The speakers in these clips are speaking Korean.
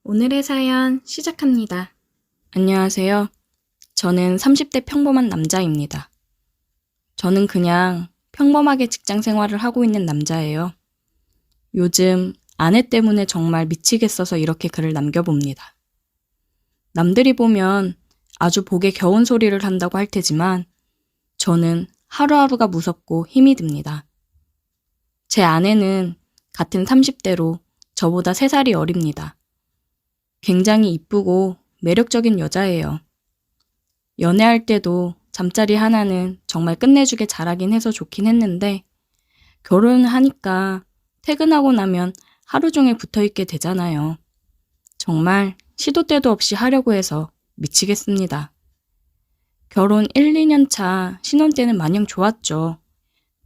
오늘의 사연 시작합니다. 안녕하세요. 저는 30대 평범한 남자입니다. 저는 그냥 평범하게 직장 생활을 하고 있는 남자예요. 요즘 아내 때문에 정말 미치겠어서 이렇게 글을 남겨봅니다. 남들이 보면 아주 복에 겨운 소리를 한다고 할 테지만 저는 하루하루가 무섭고 힘이 듭니다. 제 아내는 같은 30대로 저보다 3살이 어립니다. 굉장히 이쁘고 매력적인 여자예요. 연애할 때도 잠자리 하나는 정말 끝내주게 잘하긴 해서 좋긴 했는데 결혼을 하니까 퇴근하고 나면 하루 종일 붙어있게 되잖아요. 정말 시도 때도 없이 하려고 해서 미치겠습니다. 결혼 1, 2년 차 신혼 때는 마냥 좋았죠.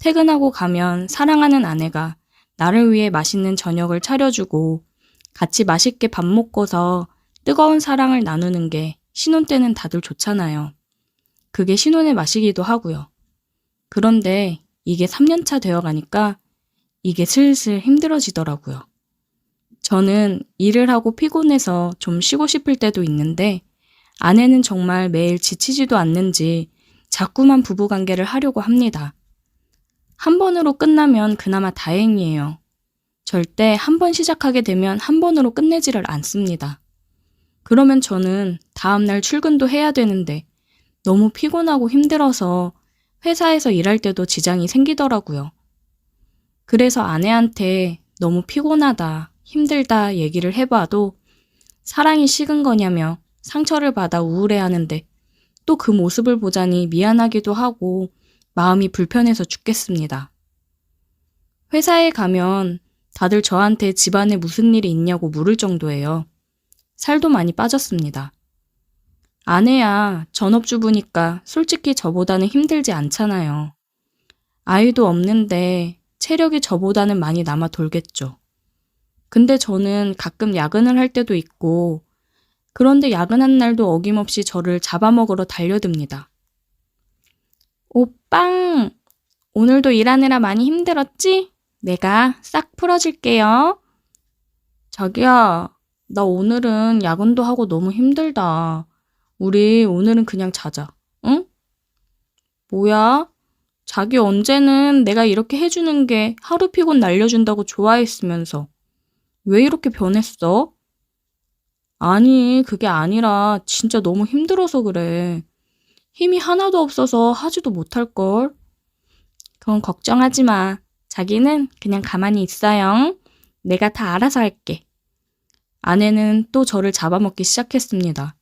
퇴근하고 가면 사랑하는 아내가 나를 위해 맛있는 저녁을 차려주고 같이 맛있게 밥 먹고서 뜨거운 사랑을 나누는 게 신혼 때는 다들 좋잖아요. 그게 신혼의 맛이기도 하고요. 그런데 이게 3년차 되어 가니까 이게 슬슬 힘들어지더라고요. 저는 일을 하고 피곤해서 좀 쉬고 싶을 때도 있는데 아내는 정말 매일 지치지도 않는지 자꾸만 부부관계를 하려고 합니다. 한 번으로 끝나면 그나마 다행이에요. 절대 한 번 시작하게 되면 한 번으로 끝내지를 않습니다. 그러면 저는 다음날 출근도 해야 되는데 너무 피곤하고 힘들어서 회사에서 일할 때도 지장이 생기더라고요. 그래서 아내한테 너무 피곤하다, 힘들다 얘기를 해봐도 사랑이 식은 거냐며 상처를 받아 우울해하는데 또 그 모습을 보자니 미안하기도 하고 마음이 불편해서 죽겠습니다. 회사에 가면 다들 저한테 집안에 무슨 일이 있냐고 물을 정도예요. 살도 많이 빠졌습니다. 아내야 전업주부니까 솔직히 저보다는 힘들지 않잖아요. 아이도 없는데 체력이 저보다는 많이 남아 돌겠죠. 근데 저는 가끔 야근을 할 때도 있고 그런데 야근한 날도 어김없이 저를 잡아먹으러 달려듭니다. 오빵! 오늘도 일하느라 많이 힘들었지? 내가 싹 풀어줄게요. 자기야, 나 오늘은 야근도 하고 너무 힘들다. 우리 오늘은 그냥 자자, 응? 뭐야? 자기 언제는 내가 이렇게 해주는 게 하루 피곤 날려준다고 좋아했으면서 왜 이렇게 변했어? 아니, 그게 아니라 진짜 너무 힘들어서 그래. 힘이 하나도 없어서 하지도 못할걸. 그건 걱정하지 마. 자기는 그냥 가만히 있어요. 내가 다 알아서 할게. 아내는 또 저를 잡아먹기 시작했습니다.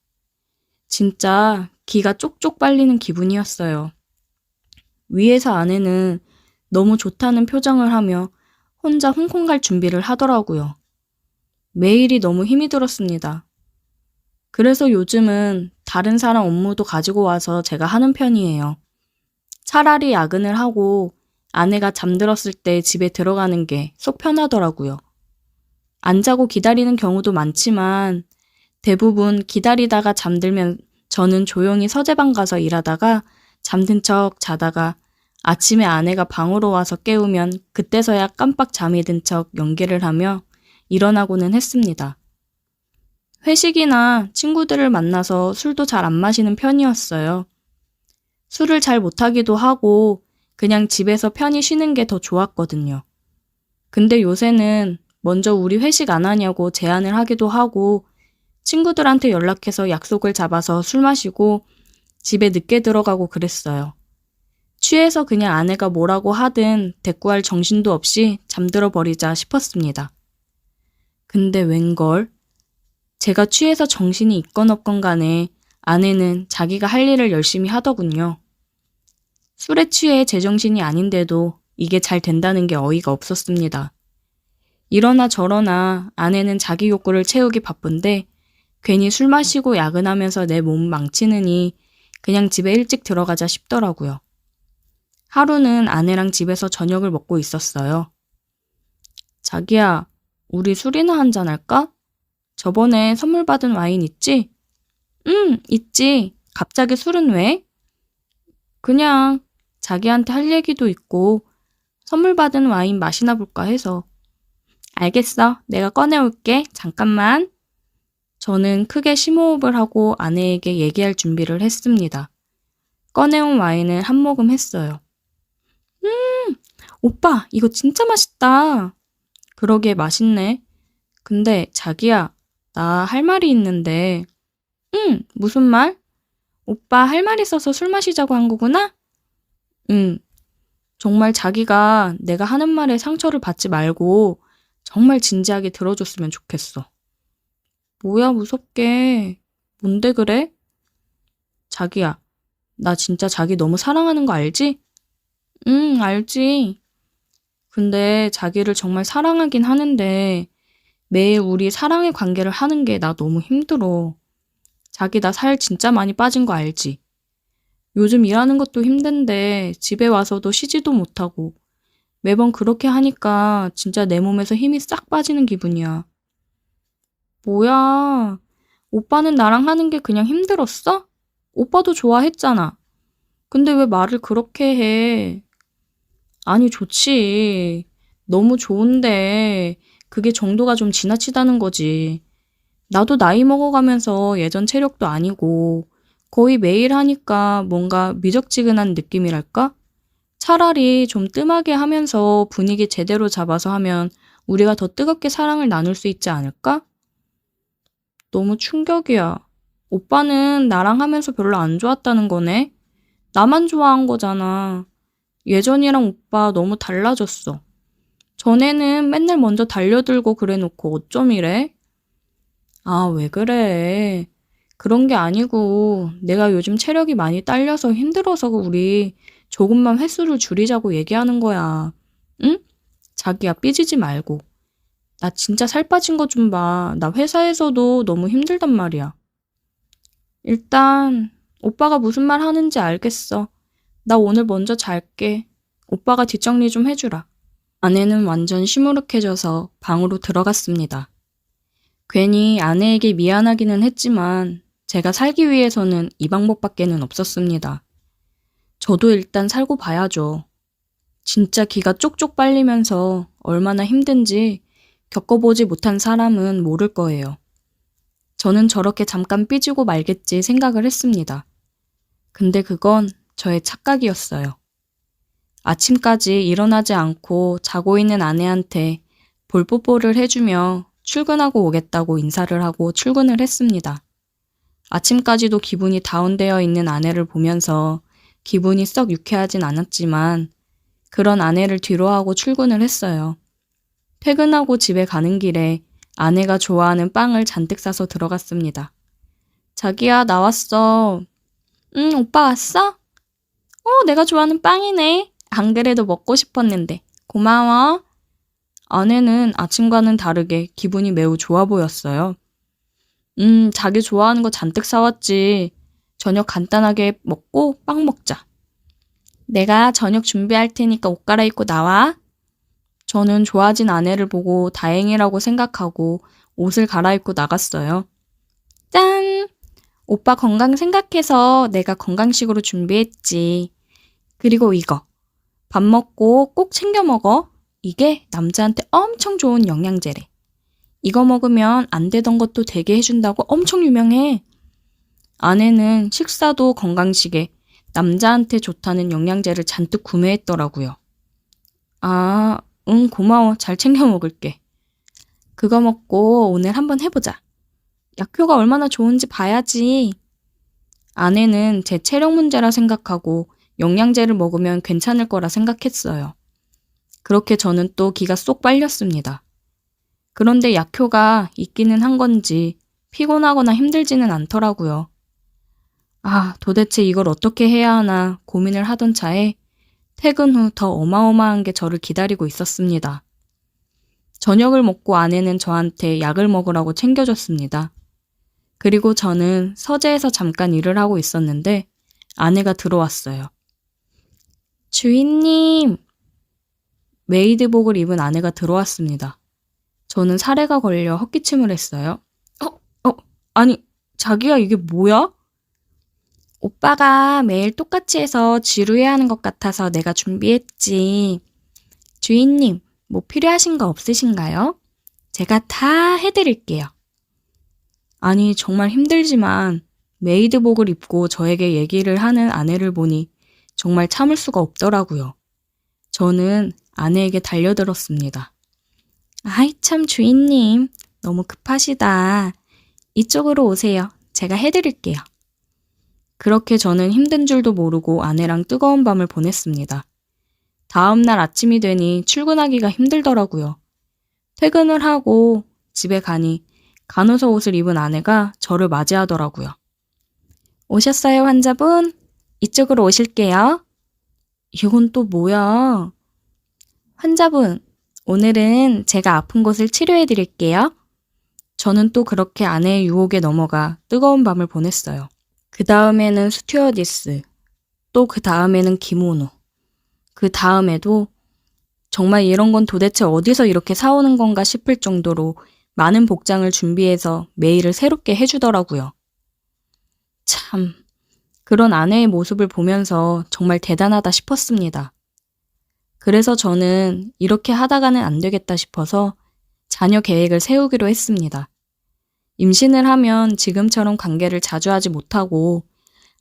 진짜 기가 쪽쪽 빨리는 기분이었어요. 위에서 아내는 너무 좋다는 표정을 하며 혼자 홍콩 갈 준비를 하더라고요. 매일이 너무 힘이 들었습니다. 그래서 요즘은 다른 사람 업무도 가지고 와서 제가 하는 편이에요. 차라리 야근을 하고 아내가 잠들었을 때 집에 들어가는 게 속 편하더라고요. 안 자고 기다리는 경우도 많지만 대부분 기다리다가 잠들면 저는 조용히 서재방 가서 일하다가 잠든 척 자다가 아침에 아내가 방으로 와서 깨우면 그때서야 깜빡 잠이 든 척 연기를 하며 일어나고는 했습니다. 회식이나 친구들을 만나서 술도 잘 안 마시는 편이었어요. 술을 잘 못하기도 하고 그냥 집에서 편히 쉬는 게 더 좋았거든요. 근데 요새는 먼저 우리 회식 안 하냐고 제안을 하기도 하고 친구들한테 연락해서 약속을 잡아서 술 마시고 집에 늦게 들어가고 그랬어요. 취해서 그냥 아내가 뭐라고 하든 대꾸할 정신도 없이 잠들어 버리자 싶었습니다. 근데 웬걸? 제가 취해서 정신이 있건 없건 간에 아내는 자기가 할 일을 열심히 하더군요. 술에 취해 제정신이 아닌데도 이게 잘 된다는 게 어이가 없었습니다. 이러나 저러나 아내는 자기 욕구를 채우기 바쁜데 괜히 술 마시고 야근하면서 내 몸 망치느니 그냥 집에 일찍 들어가자 싶더라고요. 하루는 아내랑 집에서 저녁을 먹고 있었어요. 자기야, 우리 술이나 한잔 할까? 저번에 선물 받은 와인 있지? 응, 있지. 갑자기 술은 왜? 그냥 자기한테 할 얘기도 있고 선물 받은 와인 마시나 볼까 해서. 알겠어. 내가 꺼내올게. 잠깐만. 저는 크게 심호흡을 하고 아내에게 얘기할 준비를 했습니다. 꺼내온 와인을 한 모금 했어요. 오빠, 이거 진짜 맛있다. 그러게 맛있네. 근데 자기야, 나 할 말이 있는데. 무슨 말? 오빠 할 말 있어서 술 마시자고 한 거구나? 응. 정말 자기가 내가 하는 말에 상처를 받지 말고 정말 진지하게 들어줬으면 좋겠어. 뭐야, 무섭게. 뭔데 그래? 자기야, 나 진짜 자기 너무 사랑하는 거 알지? 응, 알지. 근데 자기를 정말 사랑하긴 하는데 매일 우리 사랑의 관계를 하는 게 나 너무 힘들어. 자기 나 살 진짜 많이 빠진 거 알지? 요즘 일하는 것도 힘든데 집에 와서도 쉬지도 못하고 매번 그렇게 하니까 진짜 내 몸에서 힘이 싹 빠지는 기분이야. 뭐야? 오빠는 나랑 하는 게 그냥 힘들었어? 오빠도 좋아했잖아. 근데 왜 말을 그렇게 해? 아니, 좋지. 너무 좋은데 그게 정도가 좀 지나치다는 거지. 나도 나이 먹어가면서 예전 체력도 아니고 거의 매일 하니까 뭔가 미적지근한 느낌이랄까? 차라리 좀 뜸하게 하면서 분위기 제대로 잡아서 하면 우리가 더 뜨겁게 사랑을 나눌 수 있지 않을까? 너무 충격이야. 오빠는 나랑 하면서 별로 안 좋았다는 거네? 나만 좋아한 거잖아. 예전이랑 오빠 너무 달라졌어. 전에는 맨날 먼저 달려들고 그래 놓고 어쩜 이래? 아, 왜 그래? 그런 게 아니고 내가 요즘 체력이 많이 딸려서 힘들어서 우리 조금만 횟수를 줄이자고 얘기하는 거야. 응? 자기야, 삐지지 말고. 나 진짜 살 빠진 거 좀 봐. 나 회사에서도 너무 힘들단 말이야. 일단 오빠가 무슨 말 하는지 알겠어. 나 오늘 먼저 잘게. 오빠가 뒷정리 좀 해주라. 아내는 완전 시무룩해져서 방으로 들어갔습니다. 괜히 아내에게 미안하기는 했지만 제가 살기 위해서는 이 방법밖에는 없었습니다. 저도 일단 살고 봐야죠. 진짜 기가 쪽쪽 빨리면서 얼마나 힘든지 겪어보지 못한 사람은 모를 거예요. 저는 저렇게 잠깐 삐지고 말겠지 생각을 했습니다. 근데 그건 저의 착각이었어요. 아침까지 일어나지 않고 자고 있는 아내한테 볼뽀뽀를 해주며 출근하고 오겠다고 인사를 하고 출근을 했습니다. 아침까지도 기분이 다운되어 있는 아내를 보면서 기분이 썩 유쾌하진 않았지만 그런 아내를 뒤로하고 출근을 했어요. 퇴근하고 집에 가는 길에 아내가 좋아하는 빵을 잔뜩 싸서 들어갔습니다. 자기야, 나왔어. 응, 오빠 왔어? 내가 좋아하는 빵이네. 안 그래도 먹고 싶었는데. 고마워. 아내는 아침과는 다르게 기분이 매우 좋아 보였어요. 자기 좋아하는 거 잔뜩 사왔지. 저녁 간단하게 먹고 빵 먹자. 내가 저녁 준비할 테니까 옷 갈아입고 나와. 저는 좋아진 아내를 보고 다행이라고 생각하고 옷을 갈아입고 나갔어요. 짠! 오빠 건강 생각해서 내가 건강식으로 준비했지. 그리고 이거. 밥 먹고 꼭 챙겨 먹어. 이게 남자한테 엄청 좋은 영양제래. 이거 먹으면 안 되던 것도 되게 해준다고 엄청 유명해. 아내는 식사도 건강식에 남자한테 좋다는 영양제를 잔뜩 구매했더라고요. 아, 응, 고마워. 잘 챙겨 먹을게. 그거 먹고 오늘 한번 해보자. 약효가 얼마나 좋은지 봐야지. 아내는 제 체력 문제라 생각하고 영양제를 먹으면 괜찮을 거라 생각했어요. 그렇게 저는 또 기가 쏙 빨렸습니다. 그런데 약효가 있기는 한 건지 피곤하거나 힘들지는 않더라고요. 아, 도대체 이걸 어떻게 해야 하나 고민을 하던 차에 퇴근 후 더 어마어마한 게 저를 기다리고 있었습니다. 저녁을 먹고 아내는 저한테 약을 먹으라고 챙겨줬습니다. 그리고 저는 서재에서 잠깐 일을 하고 있었는데 아내가 들어왔어요. 주인님! 메이드복을 입은 아내가 들어왔습니다. 저는 사례가 걸려 헛기침을 했어요. 아니, 자기야 이게 뭐야? 오빠가 매일 똑같이 해서 지루해하는 것 같아서 내가 준비했지. 주인님, 뭐 필요하신 거 없으신가요? 제가 다 해드릴게요. 아니, 정말 힘들지만 메이드복을 입고 저에게 얘기를 하는 아내를 보니 정말 참을 수가 없더라고요. 저는 아내에게 달려들었습니다. 아이, 참 주인님, 너무 급하시다. 이쪽으로 오세요. 제가 해드릴게요. 그렇게 저는 힘든 줄도 모르고 아내랑 뜨거운 밤을 보냈습니다. 다음 날 아침이 되니 출근하기가 힘들더라고요. 퇴근을 하고 집에 가니 간호사 옷을 입은 아내가 저를 맞이하더라고요. 오셨어요, 환자분? 이쪽으로 오실게요. 이건 또 뭐야? 환자분, 오늘은 제가 아픈 곳을 치료해 드릴게요. 저는 또 그렇게 아내의 유혹에 넘어가 뜨거운 밤을 보냈어요. 그 다음에는 스튜어디스, 또 그 다음에는 기모노, 그 다음에도 정말 이런 건 도대체 어디서 이렇게 사오는 건가 싶을 정도로 많은 복장을 준비해서 매일을 새롭게 해주더라고요. 참, 그런 아내의 모습을 보면서 정말 대단하다 싶었습니다. 그래서 저는 이렇게 하다가는 안 되겠다 싶어서 자녀 계획을 세우기로 했습니다. 임신을 하면 지금처럼 관계를 자주 하지 못하고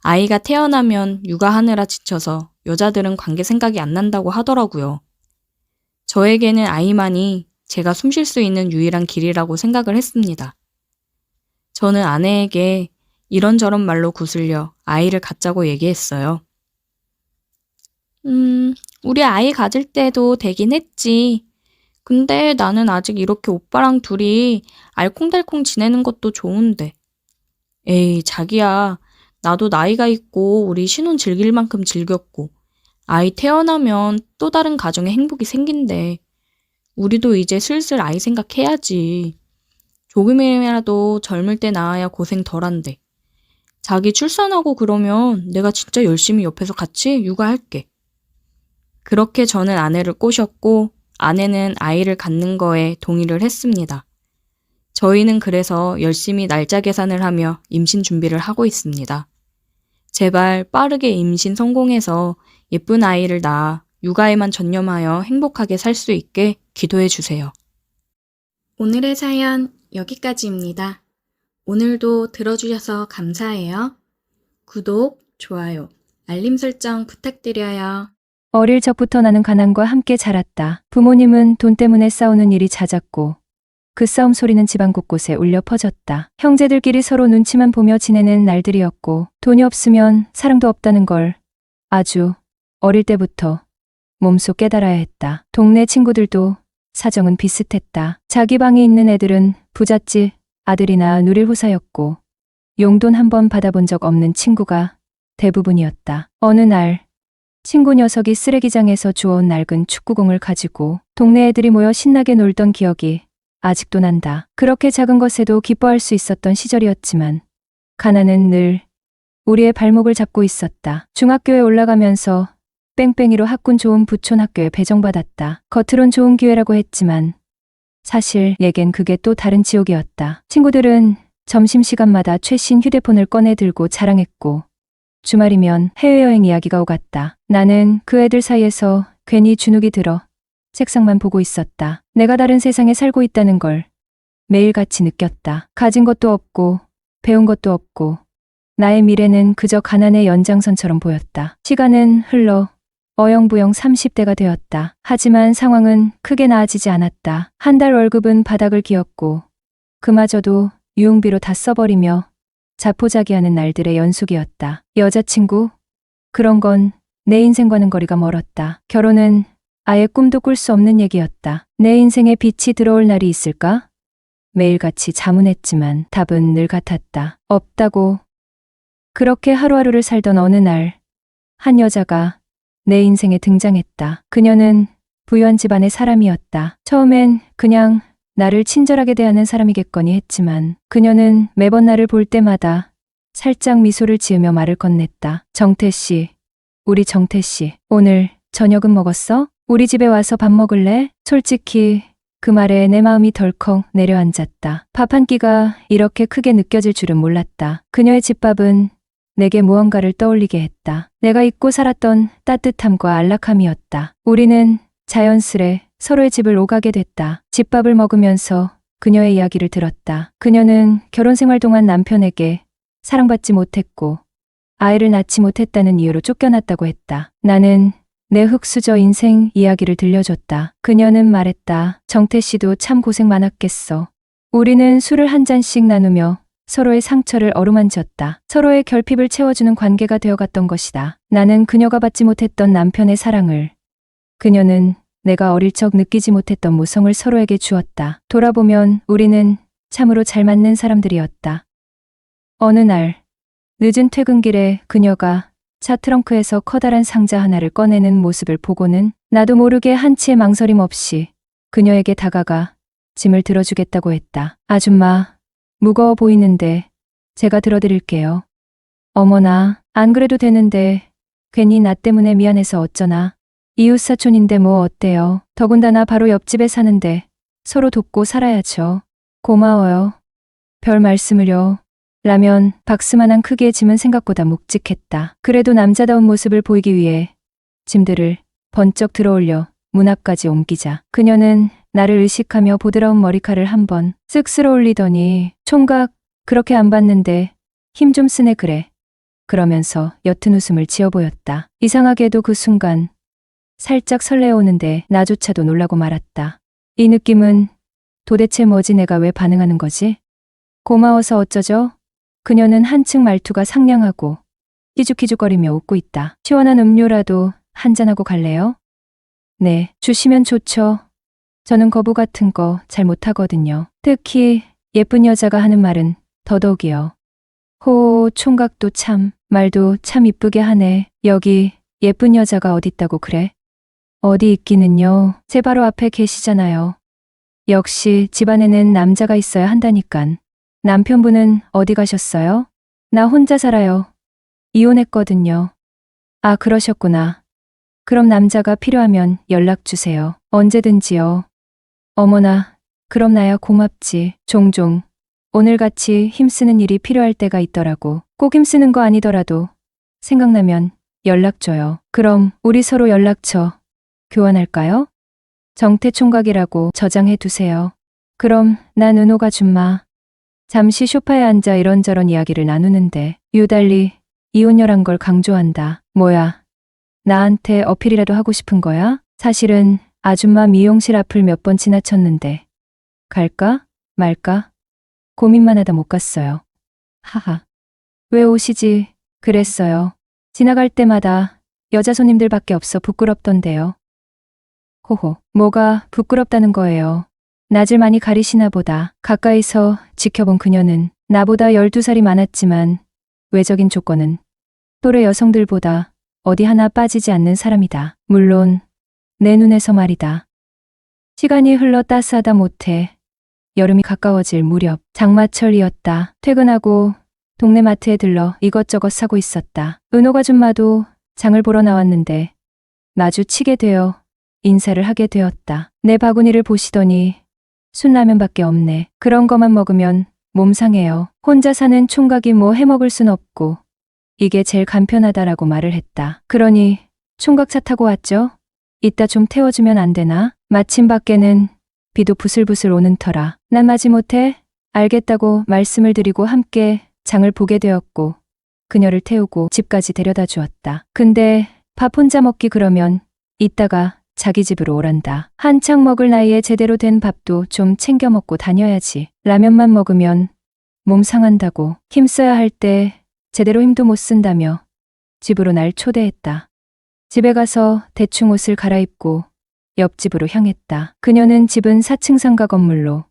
아이가 태어나면 육아하느라 지쳐서 여자들은 관계 생각이 안 난다고 하더라고요. 저에게는 아이만이 제가 숨 쉴 수 있는 유일한 길이라고 생각을 했습니다. 저는 아내에게 이런저런 말로 구슬려 아이를 갖자고 얘기했어요. 우리 아이 가질 때도 되긴 했지. 근데 나는 아직 이렇게 오빠랑 둘이 알콩달콩 지내는 것도 좋은데. 에이, 자기야. 나도 나이가 있고 우리 신혼 즐길 만큼 즐겼고 아이 태어나면 또 다른 가정에 행복이 생긴대. 우리도 이제 슬슬 아이 생각해야지. 조금이라도 젊을 때 낳아야 고생 덜한데. 자기 출산하고 그러면 내가 진짜 열심히 옆에서 같이 육아할게. 그렇게 저는 아내를 꼬셨고 아내는 아이를 갖는 거에 동의를 했습니다. 저희는 그래서 열심히 날짜 계산을 하며 임신 준비를 하고 있습니다. 제발 빠르게 임신 성공해서 예쁜 아이를 낳아 육아에만 전념하여 행복하게 살 수 있게 기도해 주세요. 오늘의 사연 여기까지입니다. 오늘도 들어주셔서 감사해요. 구독, 좋아요, 알림 설정 부탁드려요. 어릴 적부터 나는 가난과 함께 자랐다. 부모님은 돈 때문에 싸우는 일이 잦았고 그 싸움 소리는 집안 곳곳에 울려 퍼졌다. 형제들끼리 서로 눈치만 보며 지내는 날들이었고 돈이 없으면 사랑도 없다는 걸 아주 어릴 때부터 몸소 깨달아야 했다. 동네 친구들도 사정은 비슷했다. 자기 방에 있는 애들은 부잣집 아들이나 누릴 후사였고 용돈 한 번 받아본 적 없는 친구가 대부분이었다. 어느 날 친구 녀석이 쓰레기장에서 주워온 낡은 축구공을 가지고 동네 애들이 모여 신나게 놀던 기억이 아직도 난다. 그렇게 작은 것에도 기뻐할 수 있었던 시절이었지만 가난은 늘 우리의 발목을 잡고 있었다. 중학교에 올라가면서 뺑뺑이로 학군 좋은 부촌 학교에 배정받았다. 겉으론 좋은 기회라고 했지만 사실 내겐 그게 또 다른 지옥이었다. 친구들은 점심시간마다 최신 휴대폰을 꺼내 들고 자랑했고 주말이면 해외여행 이야기가 오갔다. 나는 그 애들 사이에서 괜히 주눅이 들어 책상만 보고 있었다. 내가 다른 세상에 살고 있다는 걸 매일같이 느꼈다. 가진 것도 없고 배운 것도 없고 나의 미래는 그저 가난의 연장선처럼 보였다. 시간은 흘러 어영부영 30대가 되었다. 하지만 상황은 크게 나아지지 않았다. 한 달 월급은 바닥을 기었고 그마저도 유흥비로 다 써버리며 자포자기하는 날들의 연속이었다. 여자친구? 그런 건 내 인생과는 거리가 멀었다. 결혼은 아예 꿈도 꿀 수 없는 얘기였다. 내 인생에 빛이 들어올 날이 있을까? 매일같이 자문했지만 답은 늘 같았다. 없다고. 그렇게 하루하루를 살던 어느 날, 한 여자가 내 인생에 등장했다. 그녀는 부유한 집안의 사람이었다. 처음엔 그냥 나를 친절하게 대하는 사람이겠거니 했지만 그녀는 매번 나를 볼 때마다 살짝 미소를 지으며 말을 건넸다. 정태 씨, 우리 정태 씨, 오늘 저녁은 먹었어? 우리 집에 와서 밥 먹을래? 솔직히 그 말에 내 마음이 덜컥 내려앉았다. 밥 한 끼가 이렇게 크게 느껴질 줄은 몰랐다. 그녀의 집밥은 내게 무언가를 떠올리게 했다. 내가 잊고 살았던 따뜻함과 안락함이었다. 우리는 자연스레 서로의 집을 오가게 됐다. 집밥을 먹으면서 그녀의 이야기를 들었다. 그녀는 결혼 생활 동안 남편에게 사랑받지 못했고 아이를 낳지 못했다는 이유로 쫓겨났다고 했다. 나는 내 흙수저 인생 이야기를 들려줬다. 그녀는 말했다. 정태 씨도 참 고생 많았겠어. 우리는 술을 한 잔씩 나누며 서로의 상처를 어루만졌다. 서로의 결핍을 채워주는 관계가 되어갔던 것이다. 나는 그녀가 받지 못했던 남편의 사랑을, 그녀는 내가 어릴 적 느끼지 못했던 모성을 서로에게 주었다. 돌아보면 우리는 참으로 잘 맞는 사람들이었다. 어느 날 늦은 퇴근길에 그녀가 차 트렁크에서 커다란 상자 하나를 꺼내는 모습을 보고는 나도 모르게 한치의 망설임 없이 그녀에게 다가가 짐을 들어주겠다고 했다. 아줌마, 무거워 보이는데 제가 들어드릴게요. 어머나, 안 그래도 되는데 괜히 나 때문에 미안해서 어쩌나. 이웃사촌인데 뭐 어때요. 더군다나 바로 옆집에 사는데 서로 돕고 살아야죠. 고마워요. 별 말씀을요. 라면 박스만한 크기의 짐은 생각보다 묵직했다. 그래도 남자다운 모습을 보이기 위해 짐들을 번쩍 들어올려 문 앞까지 옮기자 그녀는 나를 의식하며 보드라운 머리칼을 한번 쓱 쓸어 올리더니 총각 그렇게 안 봤는데 힘 좀 쓰네 그래. 그러면서 옅은 웃음을 지어 보였다. 이상하게도 그 순간 살짝 설레어오는데 나조차도 놀라고 말았다. 이 느낌은 도대체 뭐지 내가 왜 반응하는 거지? 고마워서 어쩌죠? 그녀는 한층 말투가 상냥하고 희죽희죽거리며 웃고 있다. 시원한 음료라도 한잔하고 갈래요? 네, 주시면 좋죠. 저는 거부 같은 거 잘 못하거든요. 특히 예쁜 여자가 하는 말은 더더욱이요. 호, 총각도 참, 말도 참 이쁘게 하네. 여기 예쁜 여자가 어딨다고 그래? 어디 있기는요. 제 바로 앞에 계시잖아요. 역시 집안에는 남자가 있어야 한다니깐. 남편분은 어디 가셨어요? 나 혼자 살아요. 이혼했거든요. 아, 그러셨구나. 그럼 남자가 필요하면 연락 주세요. 언제든지요. 어머나, 그럼 나야 고맙지. 종종 오늘같이 힘쓰는 일이 필요할 때가 있더라고. 꼭 힘쓰는 거 아니더라도 생각나면 연락 줘요. 그럼 우리 서로 연락처 교환할까요? 정태 총각이라고 저장해 두세요. 그럼 난 은호가 줌마. 잠시 소파에 앉아 이런저런 이야기를 나누는데 유달리 이혼녀란 걸 강조한다. 뭐야? 나한테 어필이라도 하고 싶은 거야? 사실은 아줌마 미용실 앞을 몇 번 지나쳤는데 갈까? 말까? 고민만 하다 못 갔어요. 하하. 왜 오시지? 그랬어요. 지나갈 때마다 여자 손님들밖에 없어 부끄럽던데요. 호호. 뭐가 부끄럽다는 거예요. 낯을 많이 가리시나 보다. 가까이서 지켜본 그녀는 나보다 12살이 많았지만 외적인 조건은 또래 여성들보다 어디 하나 빠지지 않는 사람이다. 물론 내 눈에서 말이다. 시간이 흘러 따스하다 못해 여름이 가까워질 무렵 장마철이었다. 퇴근하고 동네 마트에 들러 이것저것 사고 있었다. 은호가 줌마도 장을 보러 나왔는데 마주치게 되어 인사를 하게 되었다. 내 바구니를 보시더니 순라면밖에 없네. 그런 거만 먹으면 몸 상해요. 혼자 사는 총각이 뭐 해먹을 순 없고 이게 제일 간편하다라고 말을 했다. 그러니 총각 차 타고 왔죠? 이따 좀 태워주면 안 되나? 마침 밖에는 비도 부슬부슬 오는 터라 난 마지못해 알겠다고 말씀을 드리고 함께 장을 보게 되었고 그녀를 태우고 집까지 데려다 주었다. 근데 밥 혼자 먹기 그러면 이따가 자기 집으로 오란다. 한창 먹을 나이에 제대로 된 밥도 좀 챙겨 먹고 다녀야지. 라면만 먹으면 몸 상한다고 힘써야 할 때 제대로 힘도 못 쓴다며 집으로 날 초대했다. 집에 가서 대충 옷을 갈아입고 옆집으로 향했다. 그녀는 집은 4층 상가 건물로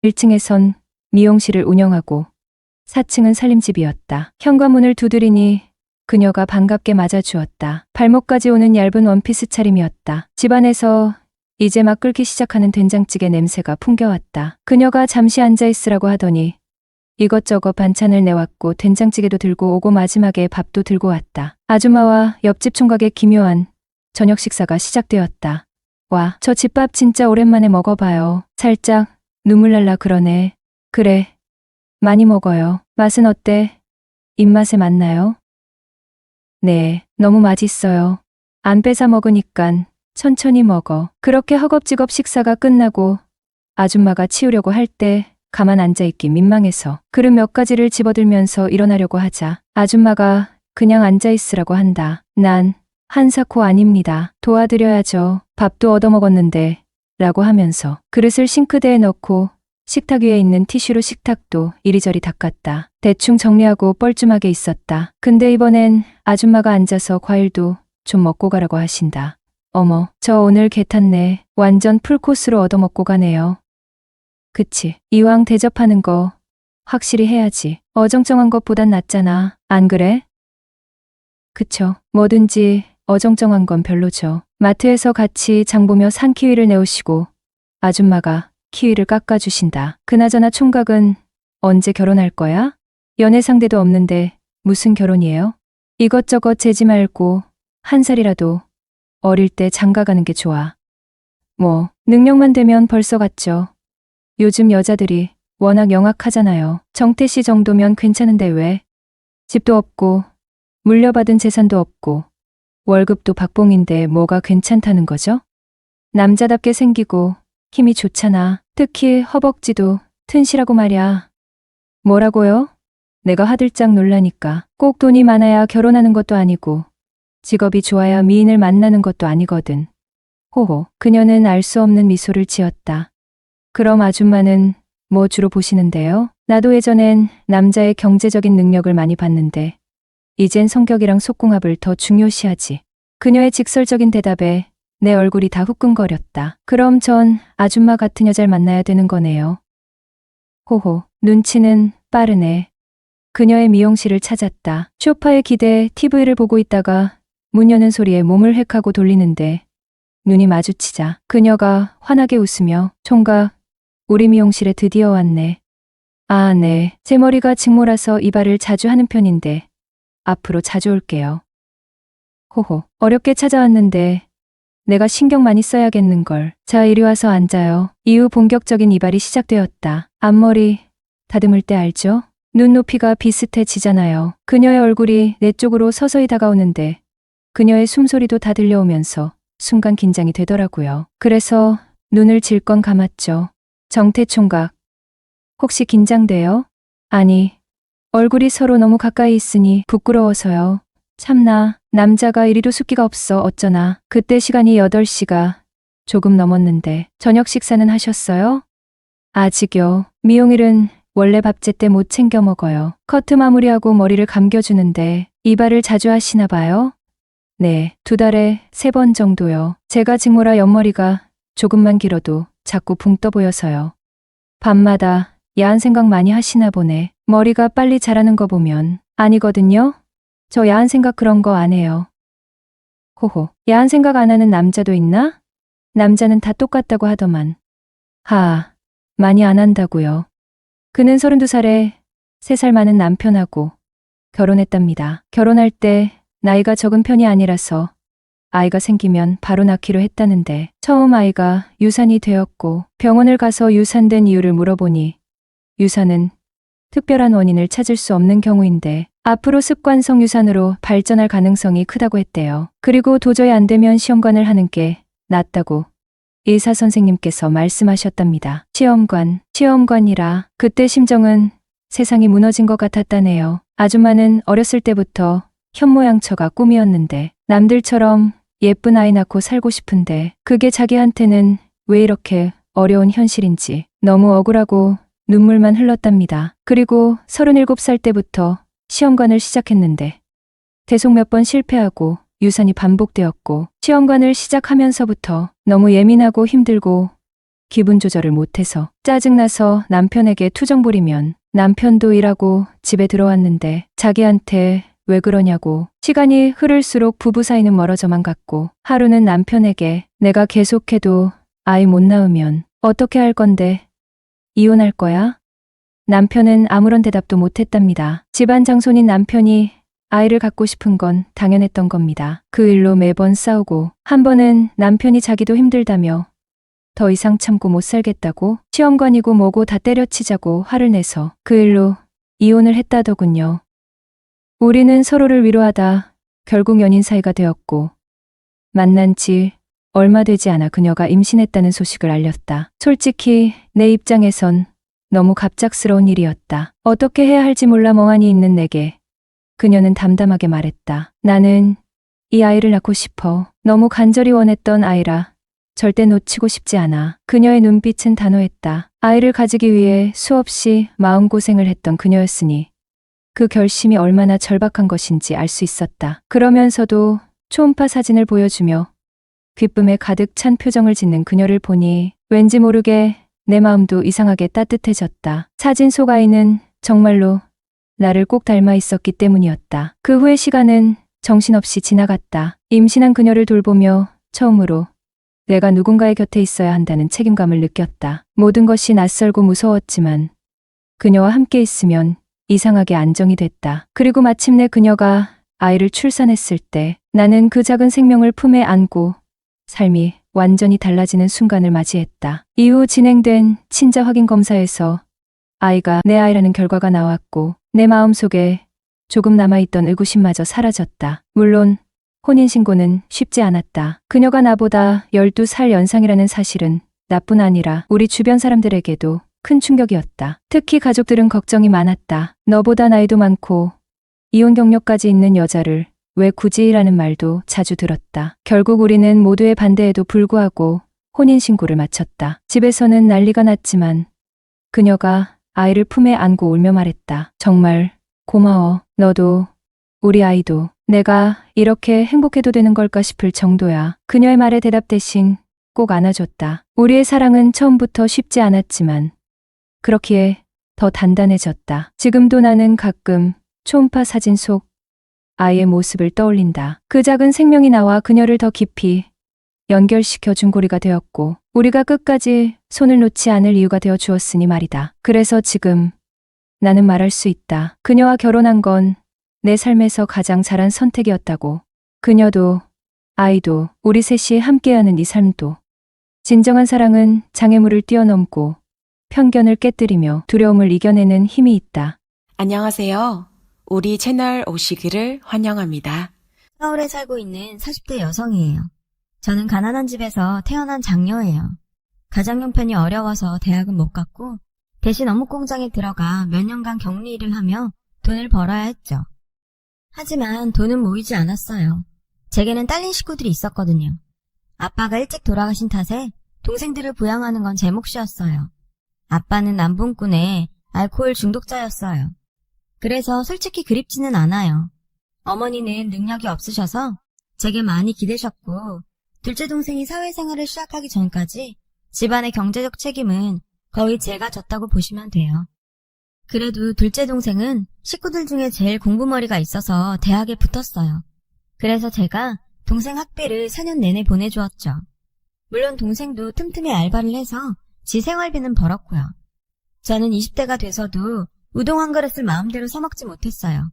1층에선 미용실을 운영하고 4층은 살림집이었다. 현관문을 두드리니 그녀가 반갑게 맞아주었다. 발목까지 오는 얇은 원피스 차림이었다. 집안에서 이제 막 끓기 시작하는 된장찌개 냄새가 풍겨왔다. 그녀가 잠시 앉아있으라고 하더니 이것저것 반찬을 내왔고 된장찌개도 들고 오고 마지막에 밥도 들고 왔다. 아줌마와 옆집 총각의 기묘한 저녁 식사가 시작되었다. 와, 저 집밥 진짜 오랜만에 먹어봐요. 살짝 눈물 날라 그러네. 그래, 많이 먹어요. 맛은 어때? 입맛에 맞나요? 네, 너무 맛있어요. 안 뺏어 먹으니깐 천천히 먹어. 그렇게 허겁지겁 식사가 끝나고 아줌마가 치우려고 할 때 가만 앉아있기 민망해서 그릇 몇 가지를 집어들면서 일어나려고 하자 아줌마가 그냥 앉아있으라고 한다. 난 한사코 아닙니다. 도와드려야죠. 밥도 얻어먹었는데 라고 하면서 그릇을 싱크대에 넣고 식탁 위에 있는 티슈로 식탁도 이리저리 닦았다. 대충 정리하고 뻘쭘하게 있었다. 근데 이번엔 아줌마가 앉아서 과일도 좀 먹고 가라고 하신다. 어머, 저 오늘 개 탔네. 완전 풀코스로 얻어먹고 가네요. 그치. 이왕 대접하는 거 확실히 해야지. 어정쩡한 것보단 낫잖아. 안 그래? 그쵸. 뭐든지 어정쩡한 건 별로죠. 마트에서 같이 장 보며 산 키위를 내오시고 아줌마가 키위를 깎아주신다. 그나저나 총각은 언제 결혼할 거야? 연애 상대도 없는데 무슨 결혼이에요? 이것저것 재지 말고 한 살이라도 어릴 때 장가 가는 게 좋아. 뭐 능력만 되면 벌써 갔죠. 요즘 여자들이 워낙 영악하잖아요. 정태 씨 정도면 괜찮은데 왜? 집도 없고 물려받은 재산도 없고 월급도 박봉인데 뭐가 괜찮다는 거죠? 남자답게 생기고 힘이 좋잖아. 특히 허벅지도 튼실하고 말이야. 뭐라고요? 내가 화들짝 놀라니까 꼭 돈이 많아야 결혼하는 것도 아니고 직업이 좋아야 미인을 만나는 것도 아니거든. 호호. 그녀는 알 수 없는 미소를 지었다. 그럼 아줌마는 뭐 주로 보시는데요? 나도 예전엔 남자의 경제적인 능력을 많이 봤는데 이젠 성격이랑 속궁합을 더 중요시하지. 그녀의 직설적인 대답에 내 얼굴이 다 후끈거렸다. 그럼 전 아줌마 같은 여자를 만나야 되는 거네요. 호호, 눈치는 빠르네. 그녀의 미용실을 찾았다. 소파에 기대 TV를 보고 있다가 문 여는 소리에 몸을 헥하고 돌리는데 눈이 마주치자 그녀가 환하게 웃으며 총각, 우리 미용실에 드디어 왔네. 아, 네. 제 머리가 직모라서 이발을 자주 하는 편인데 앞으로 자주 올게요. 호호, 어렵게 찾아왔는데 내가 신경 많이 써야겠는걸. 자, 이리 와서 앉아요. 이후 본격적인 이발이 시작되었다. 앞머리 다듬을 때 알죠? 눈높이가 비슷해지잖아요. 그녀의 얼굴이 내 쪽으로 서서히 다가오는데 그녀의 숨소리도 다 들려오면서 순간 긴장이 되더라고요. 그래서 눈을 질끈 감았죠. 정태 총각, 혹시 긴장돼요? 아니, 얼굴이 서로 너무 가까이 있으니 부끄러워서요. 참나, 남자가 이리도 숫기가 없어 어쩌나. 그때 시간이 8시가 조금 넘었는데 저녁 식사는 하셨어요? 아직요. 미용일은 원래 밥제 때 못 챙겨 먹어요. 커트 마무리하고 머리를 감겨주는데 이발을 자주 하시나 봐요? 네, 2달에 3번 정도요. 제가 직모라 옆머리가 조금만 길어도 자꾸 붕 떠 보여서요. 밤마다 야한 생각 많이 하시나 보네. 머리가 빨리 자라는 거 보면. 아니거든요. 저 야한 생각 그런 거 안 해요. 호호, 야한 생각 안 하는 남자도 있나? 남자는 다 똑같다고 하더만. 많이 안 한다고요. 그는 32살에 3살 많은 남편하고 결혼했답니다. 결혼할 때 나이가 적은 편이 아니라서 아이가 생기면 바로 낳기로 했다는데 처음 아이가 유산이 되었고 병원을 가서 유산된 이유를 물어보니 유산은 특별한 원인을 찾을 수 없는 경우인데 앞으로 습관성 유산으로 발전할 가능성이 크다고 했대요. 그리고 도저히 안 되면 시험관을 하는 게 낫다고 의사 선생님께서 말씀하셨답니다. 시험관이라 그때 심정은 세상이 무너진 것 같았다네요. 아줌마는 어렸을 때부터 현모양처가 꿈이었는데 남들처럼 예쁜 아이 낳고 살고 싶은데 그게 자기한테는 왜 이렇게 어려운 현실인지 너무 억울하고 눈물만 흘렀답니다. 그리고 37살 때부터 시험관을 시작했는데 대속 몇 번 실패하고 유산이 반복되었고 시험관을 시작하면서부터 너무 예민하고 힘들고 기분 조절을 못해서 짜증나서 남편에게 투정 부리면 남편도 일하고 집에 들어왔는데 자기한테 왜 그러냐고 시간이 흐를수록 부부 사이는 멀어져만 갔고 하루는 남편에게 내가 계속해도 아이 못 낳으면 어떻게 할 건데 이혼할 거야? 남편은 아무런 대답도 못했답니다. 집안 장손인 남편이 아이를 갖고 싶은 건 당연했던 겁니다. 그 일로 매번 싸우고 한 번은 남편이 자기도 힘들다며 더 이상 참고 못 살겠다고 시험관이고 뭐고 다 때려치자고 화를 내서 그 일로 이혼을 했다더군요. 우리는 서로를 위로하다 결국 연인 사이가 되었고 만난 지 얼마 되지 않아 그녀가 임신했다는 소식을 알렸다. 솔직히 내 입장에선 너무 갑작스러운 일이었다. 어떻게 해야 할지 몰라 멍하니 있는 내게 그녀는 담담하게 말했다. 나는 이 아이를 낳고 싶어. 너무 간절히 원했던 아이라 절대 놓치고 싶지 않아. 그녀의 눈빛은 단호했다. 아이를 가지기 위해 수없이 마음고생을 했던 그녀였으니 그 결심이 얼마나 절박한 것인지 알 수 있었다. 그러면서도 초음파 사진을 보여주며 기쁨에 가득 찬 표정을 짓는 그녀를 보니 왠지 모르게 내 마음도 이상하게 따뜻해졌다. 사진 속 아이는 정말로 나를 꼭 닮아 있었기 때문이었다. 그 후의 시간은 정신없이 지나갔다. 임신한 그녀를 돌보며 처음으로 내가 누군가의 곁에 있어야 한다는 책임감을 느꼈다. 모든 것이 낯설고 무서웠지만 그녀와 함께 있으면 이상하게 안정이 됐다. 그리고 마침내 그녀가 아이를 출산했을 때 나는 그 작은 생명을 품에 안고 삶이 완전히 달라지는 순간을 맞이했다. 이후 진행된 친자 확인 검사에서 아이가 내 아이라는 결과가 나왔고 내 마음속에 조금 남아있던 의구심마저 사라졌다. 물론 혼인신고는 쉽지 않았다. 그녀가 나보다 12살 연상이라는 사실은 나뿐 아니라 우리 주변 사람들에게도 큰 충격이었다. 특히 가족들은 걱정이 많았다. 너보다 나이도 많고 이혼 경력까지 있는 여자를 왜 굳이라는 말도 자주 들었다. 결국 우리는 모두의 반대에도 불구하고 혼인신고를 마쳤다. 집에서는 난리가 났지만 그녀가 아이를 품에 안고 울며 말했다. 정말 고마워. 너도 우리 아이도 내가 이렇게 행복해도 되는 걸까 싶을 정도야. 그녀의 말에 대답 대신 꼭 안아줬다. 우리의 사랑은 처음부터 쉽지 않았지만 그렇기에 더 단단해졌다. 지금도 나는 가끔 초음파 사진 속 아이의 모습을 떠올린다. 그 작은 생명이 나와 그녀를 더 깊이 연결시켜 준 고리가 되었고 우리가 끝까지 손을 놓지 않을 이유가 되어 주었으니 말이다. 그래서 지금 나는 말할 수 있다. 그녀와 결혼한 건 내 삶에서 가장 잘한 선택이었다고. 그녀도 아이도 우리 셋이 함께하는 이 삶도. 진정한 사랑은 장애물을 뛰어넘고 편견을 깨뜨리며 두려움을 이겨내는 힘이 있다. 안녕하세요. 우리 채널 오시기를 환영합니다. 서울에 살고 있는 40대 여성이에요. 저는 가난한 집에서 태어난 장녀예요. 가정 형편이 어려워서 대학은 못 갔고 대신 어묵 공장에 들어가 몇 년간 격리 일을 하며 돈을 벌어야 했죠. 하지만 돈은 모이지 않았어요. 제게는 딸린 식구들이 있었거든요. 아빠가 일찍 돌아가신 탓에 동생들을 부양하는 건 제 몫이었어요. 아빠는 남분꾼에 알코올 중독자였어요. 그래서 솔직히 그립지는 않아요. 어머니는 능력이 없으셔서 제게 많이 기대셨고 둘째 동생이 사회생활을 시작하기 전까지 집안의 경제적 책임은 거의 제가 졌다고 보시면 돼요. 그래도 둘째 동생은 식구들 중에 제일 공부머리가 있어서 대학에 붙었어요. 그래서 제가 동생 학비를 4년 내내 보내주었죠. 물론 동생도 틈틈이 알바를 해서 지 생활비는 벌었고요. 저는 20대가 돼서도 우동 한 그릇을 마음대로 사먹지 못했어요.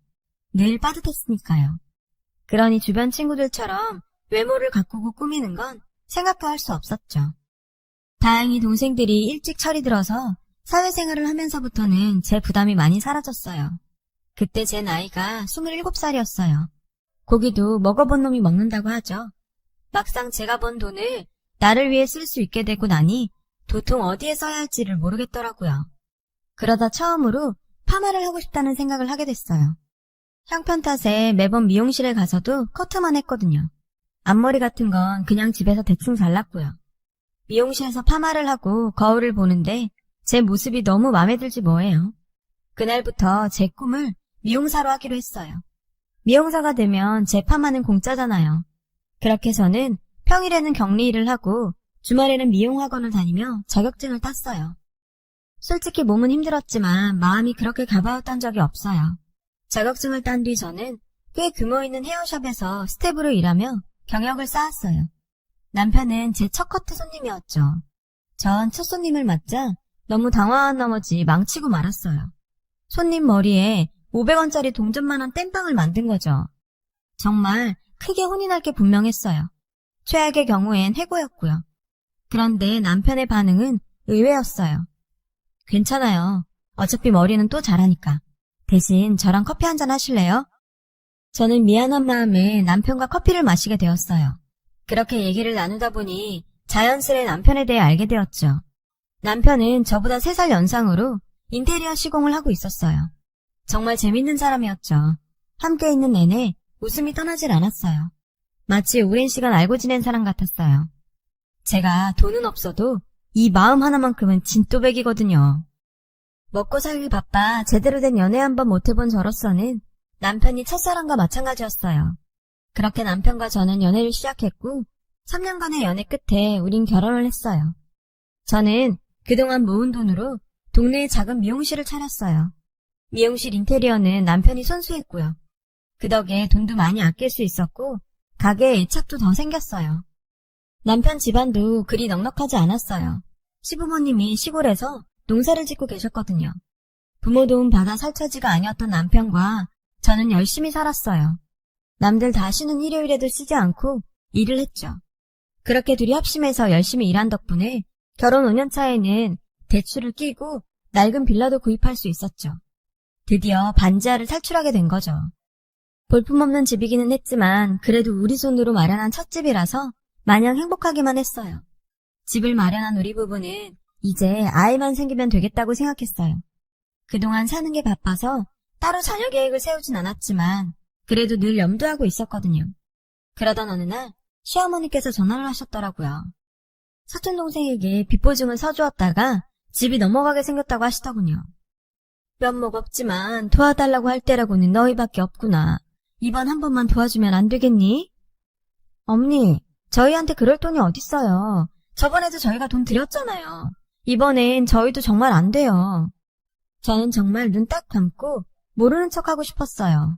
늘 빠듯했으니까요. 그러니 주변 친구들처럼 외모를 가꾸고 꾸미는 건 생각도 할 수 없었죠. 다행히 동생들이 일찍 철이 들어서 사회생활을 하면서부터는 제 부담이 많이 사라졌어요. 그때 제 나이가 27살이었어요. 고기도 먹어본 놈이 먹는다고 하죠. 막상 제가 번 돈을 나를 위해 쓸 수 있게 되고 나니 도통 어디에 써야 할지를 모르겠더라고요. 그러다 처음으로 파마를 하고 싶다는 생각을 하게 됐어요. 형편 탓에 매번 미용실에 가서도 커트만 했거든요. 앞머리 같은 건 그냥 집에서 대충 잘랐고요. 미용실에서 파마를 하고 거울을 보는데 제 모습이 너무 마음에 들지 뭐예요. 그날부터 제 꿈을 미용사로 하기로 했어요. 미용사가 되면 제 파마는 공짜잖아요. 그렇게 저는 평일에는 격리 일을 하고 주말에는 미용학원을 다니며 자격증을 땄어요. 솔직히 몸은 힘들었지만 마음이 그렇게 가벼웠던 적이 없어요. 자격증을 딴 뒤 저는 꽤 규모 있는 헤어샵에서 스텝으로 일하며 경력을 쌓았어요. 남편은 제 첫 커트 손님이었죠. 전 첫 손님을 맞자 너무 당황한 나머지 망치고 말았어요. 손님 머리에 500원짜리 동전만한 땜빵을 만든 거죠. 정말 크게 혼이 날 게 분명했어요. 최악의 경우엔 해고였고요. 그런데 남편의 반응은 의외였어요. 괜찮아요. 어차피 머리는 또 자라니까. 대신 저랑 커피 한잔 하실래요? 저는 미안한 마음에 남편과 커피를 마시게 되었어요. 그렇게 얘기를 나누다 보니 자연스레 남편에 대해 알게 되었죠. 남편은 저보다 3살 연상으로 인테리어 시공을 하고 있었어요. 정말 재밌는 사람이었죠. 함께 있는 내내 웃음이 떠나질 않았어요. 마치 오랜 시간 알고 지낸 사람 같았어요. 제가 돈은 없어도 이 마음 하나만큼은 진또백이거든요. 먹고 살기 바빠 제대로 된 연애 한번 못해본 저로서는 남편이 첫사랑과 마찬가지였어요. 그렇게 남편과 저는 연애를 시작했고 3년간의 연애 끝에 우린 결혼을 했어요. 저는 그동안 모은 돈으로 동네에 작은 미용실을 차렸어요. 미용실 인테리어는 남편이 손수했고요. 그 덕에 돈도 많이 아낄 수 있었고 가게에 애착도 더 생겼어요. 남편 집안도 그리 넉넉하지 않았어요. 시부모님이 시골에서 농사를 짓고 계셨거든요. 부모 도움 받아 살 처지가 아니었던 남편과 저는 열심히 살았어요. 남들 다 쉬는 일요일에도 쉬지 않고 일을 했죠. 그렇게 둘이 합심해서 열심히 일한 덕분에 결혼 5년 차에는 대출을 끼고 낡은 빌라도 구입할 수 있었죠. 드디어 반지하를 탈출하게 된 거죠. 볼품없는 집이기는 했지만 그래도 우리 손으로 마련한 첫 집이라서 마냥 행복하기만 했어요. 집을 마련한 우리 부부는 이제 아이만 생기면 되겠다고 생각했어요. 그동안 사는 게 바빠서 따로 자녀 계획을 세우진 않았지만 그래도 늘 염두하고 있었거든요. 그러던 어느 날 시어머니께서 전화를 하셨더라고요. 사촌동생에게 빚보증을 서주었다가 집이 넘어가게 생겼다고 하시더군요. 면목 없지만 도와달라고 할 때라고는 너희밖에 없구나. 이번 한 번만 도와주면 안 되겠니? 엄니, 저희한테 그럴 돈이 어딨어요. 저번에도 저희가 돈 드렸잖아요. 이번엔 저희도 정말 안 돼요. 저는 정말 눈 딱 감고 모르는 척하고 싶었어요.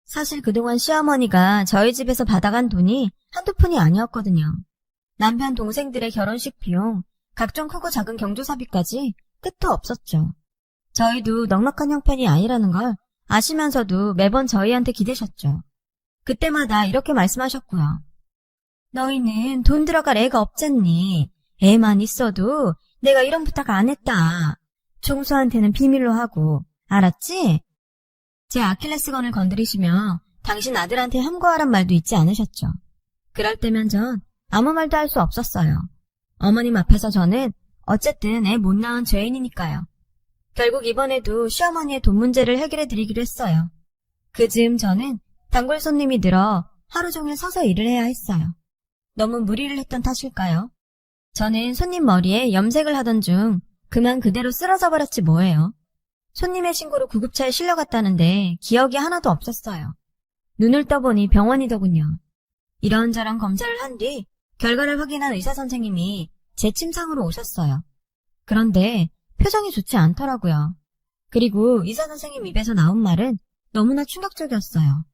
사실 그동안 시어머니가 저희 집에서 받아간 돈이 한두 푼이 아니었거든요. 남편 동생들의 결혼식 비용, 각종 크고 작은 경조사비까지 끝도 없었죠. 저희도 넉넉한 형편이 아니라는 걸 아시면서도 매번 저희한테 기대셨죠. 그때마다 이렇게 말씀하셨고요. 너희는 돈 들어갈 애가 없잖니. 애만 있어도 내가 이런 부탁 안 했다. 총수한테는 비밀로 하고, 알았지? 제 아킬레스건을 건드리시며 당신 아들한테 함구하란 말도 잊지 않으셨죠. 그럴 때면 전 아무 말도 할 수 없었어요. 어머님 앞에서 저는 어쨌든 애 못 낳은 죄인이니까요. 결국 이번에도 시어머니의 돈 문제를 해결해 드리기로 했어요. 그 즈음 저는 단골 손님이 늘어 하루 종일 서서 일을 해야 했어요. 너무 무리를 했던 탓일까요? 저는 손님 머리에 염색을 하던 중 그만 그대로 쓰러져 버렸지 뭐예요. 손님의 신고로 구급차에 실려갔다는데 기억이 하나도 없었어요. 눈을 떠보니 병원이더군요. 이런저런 검사를 한 뒤 결과를 확인한 의사 선생님이 제 침상으로 오셨어요. 그런데 표정이 좋지 않더라고요. 그리고 의사 선생님 입에서 나온 말은 너무나 충격적이었어요.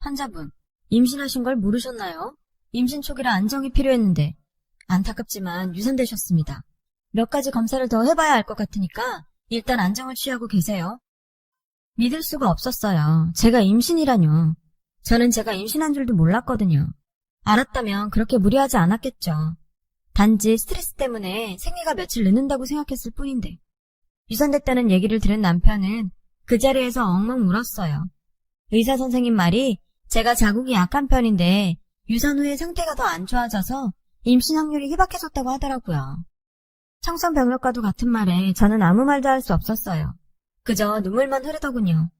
환자분, 임신하신 걸 모르셨나요? 임신 초기라 안정이 필요했는데 안타깝지만 유산되셨습니다. 몇 가지 검사를 더 해봐야 할 것 같으니까 일단 안정을 취하고 계세요. 믿을 수가 없었어요. 제가 임신이라뇨. 저는 제가 임신한 줄도 몰랐거든요. 알았다면 그렇게 무리하지 않았겠죠. 단지 스트레스 때문에 생리가 며칠 늦는다고 생각했을 뿐인데. 유산됐다는 얘기를 들은 남편은 그 자리에서 엉엉 울었어요. 의사 선생님 말이 제가 자궁이 약한 편인데 유산 후에 상태가 더 안 좋아져서 임신 확률이 희박해졌다고 하더라고요. 청소년병력과도 같은 말에 저는 아무 말도 할 수 없었어요. 그저 눈물만 흐르더군요.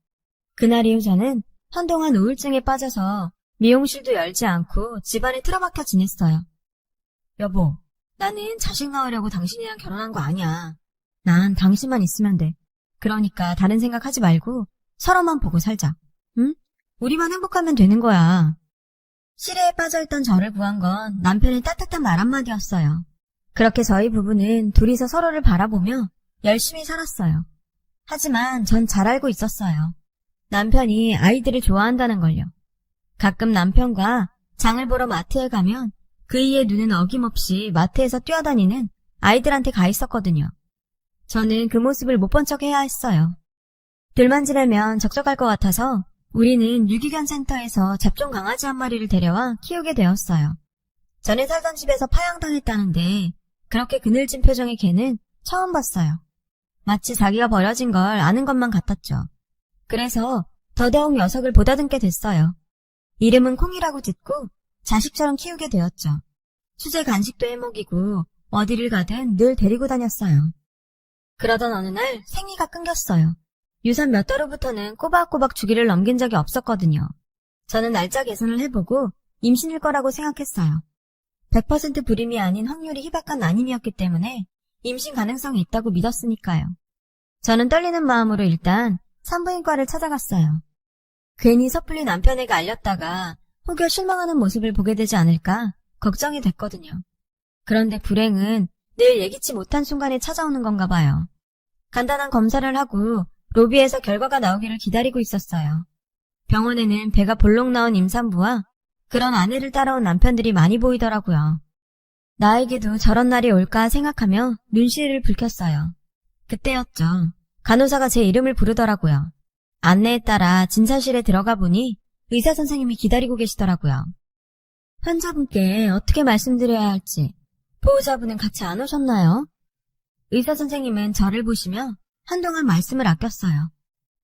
그날 이후 저는 한동안 우울증에 빠져서 미용실도 열지 않고 집안에 틀어박혀 지냈어요. 여보, 나는 자식 낳으려고 당신이랑 결혼한 거 아니야. 난 당신만 있으면 돼. 그러니까 다른 생각하지 말고 서로만 보고 살자. 응? 우리만 행복하면 되는 거야. 시래에 빠져있던 저를 구한 건 남편의 따뜻한 말 한마디였어요. 그렇게 저희 부부는 둘이서 서로를 바라보며 열심히 살았어요. 하지만 전 잘 알고 있었어요. 남편이 아이들을 좋아한다는 걸요. 가끔 남편과 장을 보러 마트에 가면 그이의 눈은 어김없이 마트에서 뛰어다니는 아이들한테 가 있었거든요. 저는 그 모습을 못 본 척 해야 했어요. 들만 지나면 적적할 것 같아서 우리는 유기견 센터에서 잡종 강아지 한 마리를 데려와 키우게 되었어요. 전에 살던 집에서 파양당했다는데 그렇게 그늘진 표정의 개는 처음 봤어요. 마치 자기가 버려진 걸 아는 것만 같았죠. 그래서 더더욱 녀석을 보다듬게 됐어요. 이름은 콩이라고 짓고 자식처럼 키우게 되었죠. 수제 간식도 해먹이고 어디를 가든 늘 데리고 다녔어요. 그러던 어느 날 생리가 끊겼어요. 유산 몇 달 후부터는 꼬박꼬박 주기를 넘긴 적이 없었거든요. 저는 날짜 계산을 해보고 임신일 거라고 생각했어요. 100% 불임이 아닌 확률이 희박한 아님이었기 때문에 임신 가능성이 있다고 믿었으니까요. 저는 떨리는 마음으로 일단 산부인과를 찾아갔어요. 괜히 섣불리 남편에게 알렸다가 혹여 실망하는 모습을 보게 되지 않을까 걱정이 됐거든요. 그런데 불행은 늘 예기치 못한 순간에 찾아오는 건가 봐요. 간단한 검사를 하고 로비에서 결과가 나오기를 기다리고 있었어요. 병원에는 배가 볼록 나온 임산부와 그런 아내를 따라온 남편들이 많이 보이더라고요. 나에게도 저런 날이 올까 생각하며 눈시울을 붉혔어요. 그때였죠. 간호사가 제 이름을 부르더라고요. 안내에 따라 진찰실에 들어가 보니 의사 선생님이 기다리고 계시더라고요. 환자분께 어떻게 말씀드려야 할지 보호자분은 같이 안 오셨나요? 의사 선생님은 저를 보시며 한동안 말씀을 아꼈어요.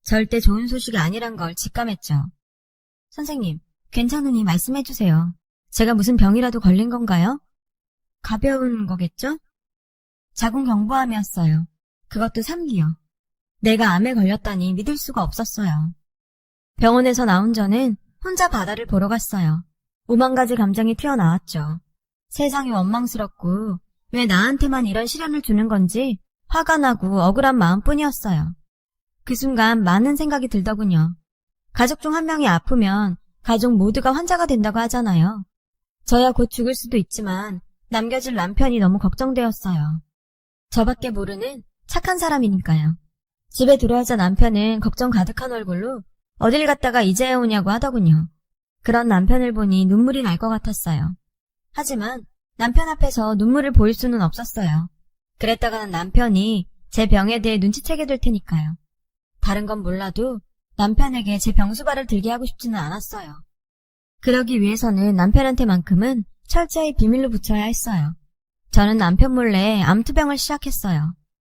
절대 좋은 소식이 아니란 걸 직감했죠. 선생님, 괜찮으니 말씀해주세요. 제가 무슨 병이라도 걸린 건가요? 가벼운 거겠죠? 자궁경부암이었어요. 그것도 3기요. 내가 암에 걸렸다니 믿을 수가 없었어요. 병원에서 나온 저는 혼자 바다를 보러 갔어요. 오만 가지 감정이 튀어나왔죠. 세상이 원망스럽고 왜 나한테만 이런 시련을 주는 건지 화가 나고 억울한 마음뿐이었어요. 그 순간 많은 생각이 들더군요. 가족 중 한 명이 아프면 가족 모두가 환자가 된다고 하잖아요. 저야 곧 죽을 수도 있지만 남겨질 남편이 너무 걱정되었어요. 저밖에 모르는 착한 사람이니까요. 집에 들어오자 남편은 걱정 가득한 얼굴로 어딜 갔다가 이제야 오냐고 하더군요. 그런 남편을 보니 눈물이 날 것 같았어요. 하지만 남편 앞에서 눈물을 보일 수는 없었어요. 그랬다가는 남편이 제 병에 대해 눈치채게 될 테니까요. 다른 건 몰라도 남편에게 제 병수발을 들게 하고 싶지는 않았어요. 그러기 위해서는 남편한테만큼은 철저히 비밀로 붙여야 했어요. 저는 남편 몰래 암투병을 시작했어요.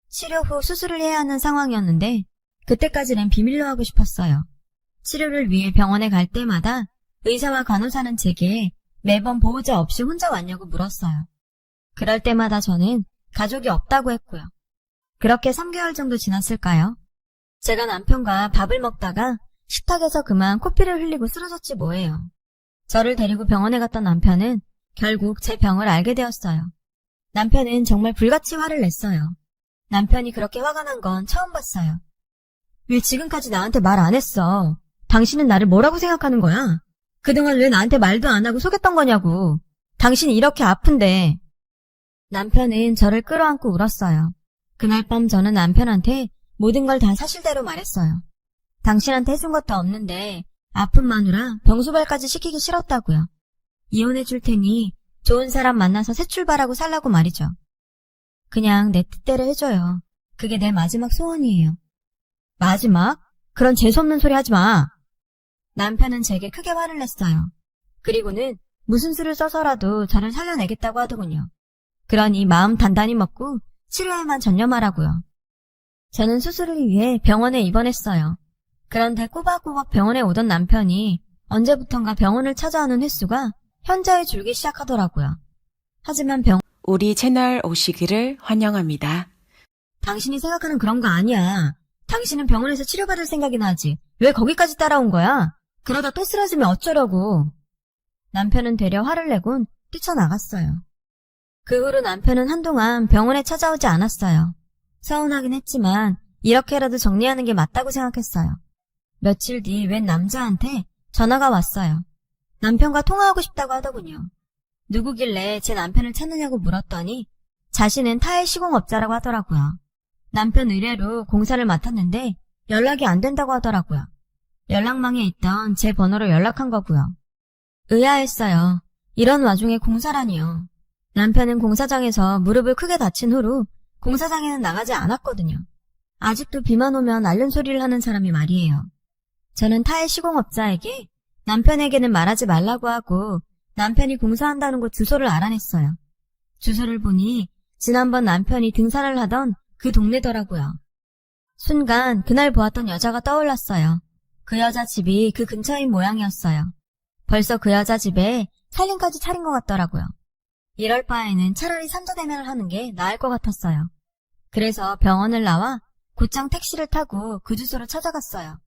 치료 후 수술을 해야 하는 상황이었는데 그때까지는 비밀로 하고 싶었어요. 치료를 위해 병원에 갈 때마다 의사와 간호사는 제게 매번 보호자 없이 혼자 왔냐고 물었어요. 그럴 때마다 저는 가족이 없다고 했고요. 그렇게 3개월 정도 지났을까요? 제가 남편과 밥을 먹다가 식탁에서 그만 코피를 흘리고 쓰러졌지 뭐예요. 저를 데리고 병원에 갔던 남편은 결국 제 병을 알게 되었어요. 남편은 정말 불같이 화를 냈어요. 남편이 그렇게 화가 난 건 처음 봤어요. 왜 지금까지 나한테 말 안 했어? 당신은 나를 뭐라고 생각하는 거야? 그동안 왜 나한테 말도 안 하고 속였던 거냐고. 당신이 이렇게 아픈데. 남편은 저를 끌어안고 울었어요. 그날 밤 저는 남편한테 모든 걸 다 사실대로 말했어요. 당신한테 해준 것도 없는데 아픈 마누라 병수발까지 시키기 싫었다고요. 이혼해 줄 테니 좋은 사람 만나서 새 출발하고 살라고 말이죠. 그냥 내 뜻대로 해줘요. 그게 내 마지막 소원이에요. 마지막? 그런 재수없는 소리 하지 마. 남편은 제게 크게 화를 냈어요. 그리고는 무슨 수를 써서라도 저를 살려내겠다고 하더군요. 그러니 마음 단단히 먹고 치료에만 전념하라고요. 저는 수술을 위해 병원에 입원했어요. 그런데 꼬박꼬박 병원에 오던 남편이 언제부턴가 병원을 찾아오는 횟수가 현저히 줄기 시작하더라고요. 하지만 우리 채널 오시기를 환영합니다. 당신이 생각하는 그런 거 아니야. 당신은 병원에서 치료받을 생각이나 하지. 왜 거기까지 따라온 거야? 그러다 또 쓰러지면 어쩌려고. 남편은 되려 화를 내곤 뛰쳐나갔어요. 그 후로 남편은 한동안 병원에 찾아오지 않았어요. 서운하긴 했지만 이렇게라도 정리하는 게 맞다고 생각했어요. 며칠 뒤 웬 남자한테 전화가 왔어요. 남편과 통화하고 싶다고 하더군요. 누구길래 제 남편을 찾느냐고 물었더니 자신은 타일 시공업자라고 하더라고요. 남편 의뢰로 공사를 맡았는데 연락이 안 된다고 하더라고요. 연락망에 있던 제 번호로 연락한 거고요. 의아했어요. 이런 와중에 공사라니요. 남편은 공사장에서 무릎을 크게 다친 후로 공사장에는 나가지 않았거든요. 아직도 비만 오면 앓는 소리를 하는 사람이 말이에요. 저는 타일 시공업자에게 남편에게는 말하지 말라고 하고 남편이 공사한다는 곳 주소를 알아냈어요. 주소를 보니 지난번 남편이 등산을 하던 그 동네더라고요. 순간 그날 보았던 여자가 떠올랐어요. 그 여자 집이 그 근처인 모양이었어요. 벌써 그 여자 집에 살림까지 차린 것 같더라고요. 이럴 바에는 차라리 산자대면을 하는 게 나을 것 같았어요. 그래서 병원을 나와 곧장 택시를 타고 그 주소로 찾아갔어요.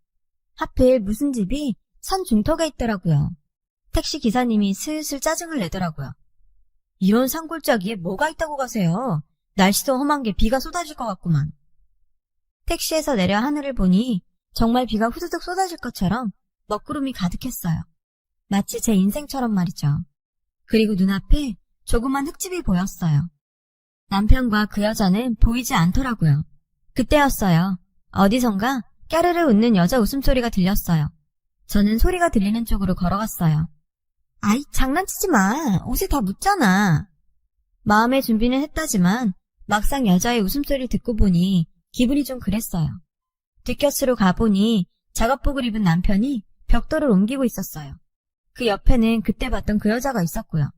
하필 무슨 집이 산 중턱에 있더라고요. 택시 기사님이 슬슬 짜증을 내더라고요. 이런 산골짜기에 뭐가 있다고 가세요? 날씨도 험한 게 비가 쏟아질 것 같구만. 택시에서 내려 하늘을 보니 정말 비가 후두둑 쏟아질 것처럼 먹구름이 가득했어요. 마치 제 인생처럼 말이죠. 그리고 눈앞에 조그만 흙집이 보였어요. 남편과 그 여자는 보이지 않더라고요. 그때였어요. 어디선가 까르르 웃는 여자 웃음소리가 들렸어요. 저는 소리가 들리는 쪽으로 걸어갔어요. 아이, 장난치지 마. 옷에 다 묻잖아. 마음의 준비는 했다지만 막상 여자의 웃음소리를 듣고 보니 기분이 좀 그랬어요. 뒷곁으로 가보니 작업복을 입은 남편이 벽돌을 옮기고 있었어요. 그 옆에는 그때 봤던 그 여자가 있었고요.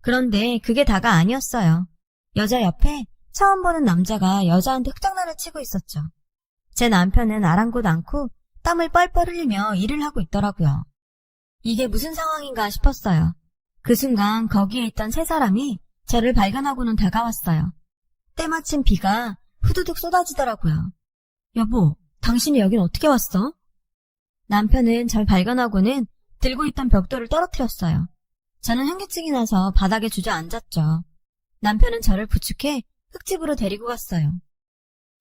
그런데 그게 다가 아니었어요. 여자 옆에 처음 보는 남자가 여자한테 흑장난을 치고 있었죠. 제 남편은 아랑곳 않고 땀을 뻘뻘 흘리며 일을 하고 있더라고요. 이게 무슨 상황인가 싶었어요. 그 순간 거기에 있던 세 사람이 저를 발견하고는 다가왔어요. 때마침 비가 후두둑 쏟아지더라고요. 여보, 당신이 여긴 어떻게 왔어? 남편은 절 발견하고는 들고 있던 벽돌을 떨어뜨렸어요. 저는 현기증이 나서 바닥에 주저앉았죠. 남편은 저를 부축해 흙집으로 데리고 갔어요.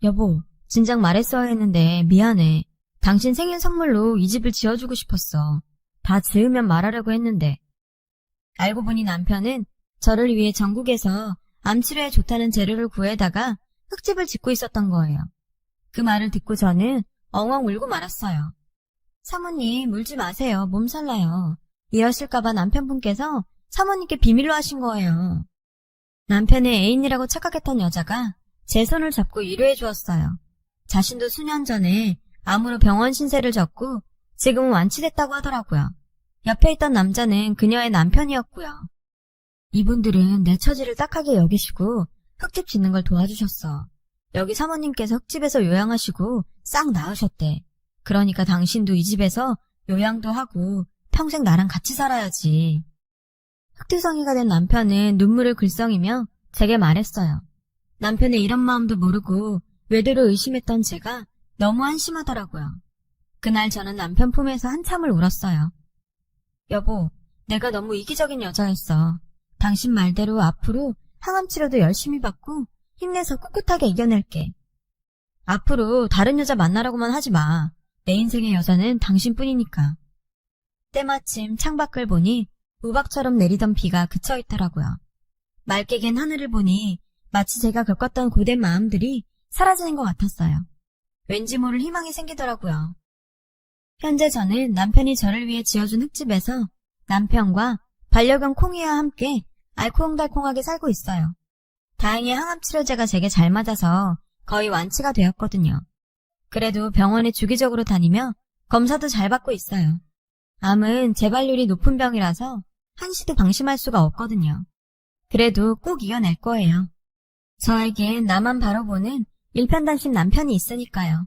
여보, 진작 말했어야 했는데 미안해. 당신 생일 선물로 이 집을 지어주고 싶었어. 다 지으면 말하려고 했는데. 알고 보니 남편은 저를 위해 전국에서 암치료에 좋다는 재료를 구해다가 흙집을 짓고 있었던 거예요. 그 말을 듣고 저는 엉엉 울고 말았어요. 사모님, 울지 마세요. 몸살 나요. 이러실까봐 남편분께서 사모님께 비밀로 하신 거예요. 남편의 애인이라고 착각했던 여자가 제 손을 잡고 위로해 주었어요. 자신도 수년 전에 암으로 병원 신세를 졌고 지금은 완치됐다고 하더라고요. 옆에 있던 남자는 그녀의 남편이었고요. 이분들은 내 처지를 딱하게 여기시고 흙집 짓는 걸 도와주셨어. 여기 사모님께서 흙집에서 요양하시고 싹 나으셨대. 그러니까 당신도 이 집에서 요양도 하고 평생 나랑 같이 살아야지. 흑투성이가 된 남편은 눈물을 글썽이며 제게 말했어요. 남편의 이런 마음도 모르고 외도를 의심했던 제가 너무 한심하더라고요. 그날 저는 남편 품에서 한참을 울었어요. 여보, 내가 너무 이기적인 여자였어. 당신 말대로 앞으로 항암 치료도 열심히 받고 힘내서 꿋꿋하게 이겨낼게. 앞으로 다른 여자 만나라고만 하지 마. 내 인생의 여자는 당신뿐이니까. 때마침 창밖을 보니 우박처럼 내리던 비가 그쳐있더라고요. 맑게 갠 하늘을 보니 마치 제가 겪었던 고된 마음들이 사라지는 것 같았어요. 왠지 모를 희망이 생기더라고요. 현재 저는 남편이 저를 위해 지어준 흙집에서 남편과 반려견 콩이와 함께 알콩달콩하게 살고 있어요. 다행히 항암치료제가 제게 잘 맞아서 거의 완치가 되었거든요. 그래도 병원에 주기적으로 다니며 검사도 잘 받고 있어요. 암은 재발률이 높은 병이라서 한시도 방심할 수가 없거든요. 그래도 꼭 이겨낼 거예요. 저에겐 나만 바로 보는 일편단심 남편이 있으니까요.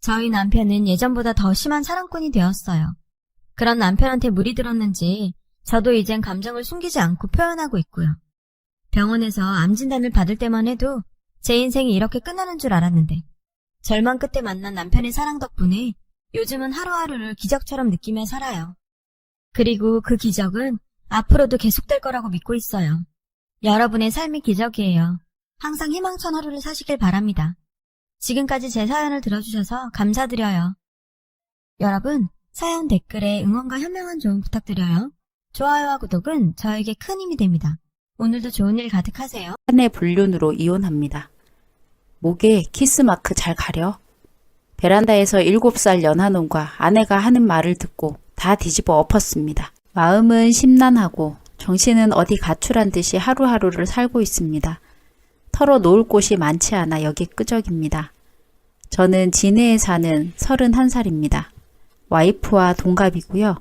저희 남편은 예전보다 더 심한 사랑꾼이 되었어요. 그런 남편한테 물이 들었는지 저도 이젠 감정을 숨기지 않고 표현하고 있고요. 병원에서 암 진단을 받을 때만 해도 제 인생이 이렇게 끝나는 줄 알았는데 절망 끝에 만난 남편의 사랑 덕분에 요즘은 하루하루를 기적처럼 느끼며 살아요. 그리고 그 기적은 앞으로도 계속될 거라고 믿고 있어요. 여러분의 삶이 기적이에요. 항상 희망찬 하루를 사시길 바랍니다. 지금까지 제 사연을 들어주셔서 감사드려요. 여러분, 사연 댓글에 응원과 현명한 조언 부탁드려요. 좋아요와 구독은 저에게 큰 힘이 됩니다. 오늘도 좋은 일 가득하세요. 한해 불륜으로 이혼합니다. 목에 키스마크 잘 가려? 베란다에서 7살 연하놈과 아내가 하는 말을 듣고 다 뒤집어 엎었습니다. 마음은 심란하고 정신은 어디 가출한 듯이 하루하루를 살고 있습니다. 털어놓을 곳이 많지 않아 여기 끄적입니다. 저는 진해에 사는 31살입니다. 와이프와 동갑이고요.